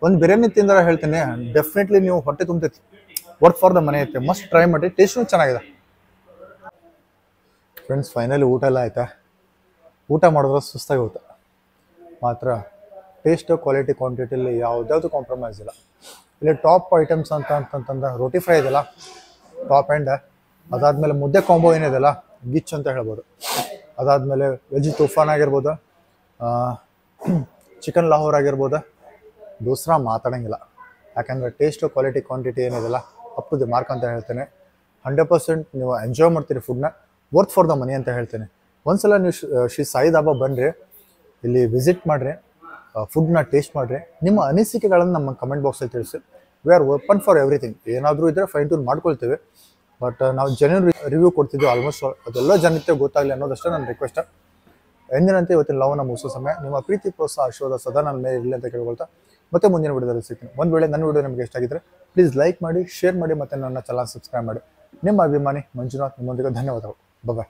ಒಂದು ಬಿರಿಯಾನಿ ತಿಂದರೆ ಹೇಳ್ತೀನಿ, ಡೆಫಿನೆಟ್ಲಿ ನೀವು ಹೊಟ್ಟೆ ತುಂಬತೈತಿ. ವರ್ತ್ ಫಾರ್ ದ ಮನಿ ಐತೆ, ಮಸ್ಟ್ ಟ್ರೈ ಮಾಡಿ. ಟೇಸ್ಟೂ ಚೆನ್ನಾಗಿದೆ. ಫ್ರೆಂಡ್ಸ್, ಫೈನಲಿ ಊಟ ಎಲ್ಲ ಆಯ್ತಾ. ಊಟ ಮಾಡಿದ್ರೆ ಸುಸ್ತಾಗಿ ಹೋಗುತ್ತೆ ಮಾತ್ರ. ಟೇಸ್ಟ್, ಕ್ವಾಲಿಟಿ, ಕ್ವಾಂಟಿಟಿಲಿ ಯಾವುದ್ಯಾವುದು ಕಾಂಪ್ರಮೈಸ್ ಇಲ್ಲ. ಇಲ್ಲಿ ಟಾಪ್ ಐಟಮ್ಸ್ ಅಂತಂತಂದ್ರೆ ರೋಟಿ ಫ್ರೈ ಇದೆಯಲ್ಲ ಟಾಪ್ ಆ್ಯಂಡ್. ಅದಾದಮೇಲೆ ಮುದ್ದೆ ಕಾಂಬೋ ಏನಿದೆಯಲ್ಲ ಗಿಚ್ ಅಂತ ಹೇಳ್ಬೋದು. ಅದಾದಮೇಲೆ ವೆಜ್ ತುಫಾನ್ ಆಗಿರ್ಬೋದು, ಚಿಕನ್ ಲಾಹೋರ್ ಆಗಿರ್ಬೋದು. ದೂಸರಾ ಮಾತಾಡೋಂಗಿಲ್ಲ, ಯಾಕಂದರೆ ಟೇಸ್ಟು, ಕ್ವಾಲಿಟಿ, ಕ್ವಾಂಟಿಟಿ ಏನಿದೆಯಲ್ಲ ಅಪ್ ಟು ದಿ ಮಾರ್ಕ್ ಅಂತ ಹೇಳ್ತೇನೆ. 100% ನೀವು ಎಂಜಾಯ್ ಮಾಡ್ತೀರಿ ಫುಡ್ನ. ವರ್ತ್ ಫಾರ್ ದ ಮನಿ ಅಂತ ಹೇಳ್ತೇನೆ. ಒಂದ್ಸಲ ನೀವು ಶ್ರೀ ಸಾಯಿ ಧಾಬಾ ಬನ್ನಿರಿ, ಇಲ್ಲಿ ವಿಸಿಟ್ ಮಾಡಿರಿ, ಫುಡ್ನ ಟೇಸ್ಟ್ ಮಾಡಿರಿ. ನಿಮ್ಮ ಅನಿಸಿಕೆಗಳನ್ನು ನಮ್ಮ ಕಮೆಂಟ್ ಬಾಕ್ಸಲ್ಲಿ ತಿಳಿಸಿ. We are open for everything. ಏನಾದರೂ ಇದ್ದರೆ ಫೈನ್ ಟ್ಯೂನ್ ಮಾಡ್ಕೊಳ್ತೀವಿ. ಬಟ್ ನಾವು ಜೆನ್ಯೂನ್ ರಿವ್ಯೂ ಕೊಡ್ತಿದ್ವಿ ಆಲ್ಮೋಸ್ಟ್. ಅದೆಲ್ಲ ಜನಕ್ಕೆ ಗೊತ್ತಾಗಲಿ ಅನ್ನೋದಷ್ಟೇ ನನ್ನ ರಿಕ್ವೆಸ್ಟ್. ಎಂದಿನಂತೆ ಇವತ್ತಿನ ಲವ್ನ ಮುಗಿಸೋ ಸಮಯ. ನಿಮ್ಮ ಪ್ರೀತಿ, ಪ್ರೋತ್ಸಾಹ, ಆಶೀರ್ವಾದ ಸದಾ ನನ್ನ ಮೇಲೆ ಇರಲಿ ಅಂತ ಕೇಳ್ಕೊಳ್ತಾ ಮತ್ತೆ ಮುಂದಿನ ವಿಡಿಯೋದಲ್ಲಿ ಸಿಗ್ತೀನಿ. ಒಂದು ವೇಳೆ ನನ್ನ ವಿಡಿಯೋ ನಿಮಗೆ ಇಷ್ಟ ಆಗಿದ್ದರೆ ಪ್ಲೀಸ್ ಲೈಕ್ ಮಾಡಿ, ಶೇರ್ ಮಾಡಿ, ಮತ್ತು ನನ್ನ ಚಾನಲ್ ಸಬ್ಸ್ಕ್ರೈಬ್ ಮಾಡಿ. ನಿಮ್ಮ ಅಭಿಮಾನಿ ಮಂಜುನಾಥ್. ನಿಮ್ಮೊಂದಿಗೆ ಧನ್ಯವಾದಗಳು. ಬಾಯ್.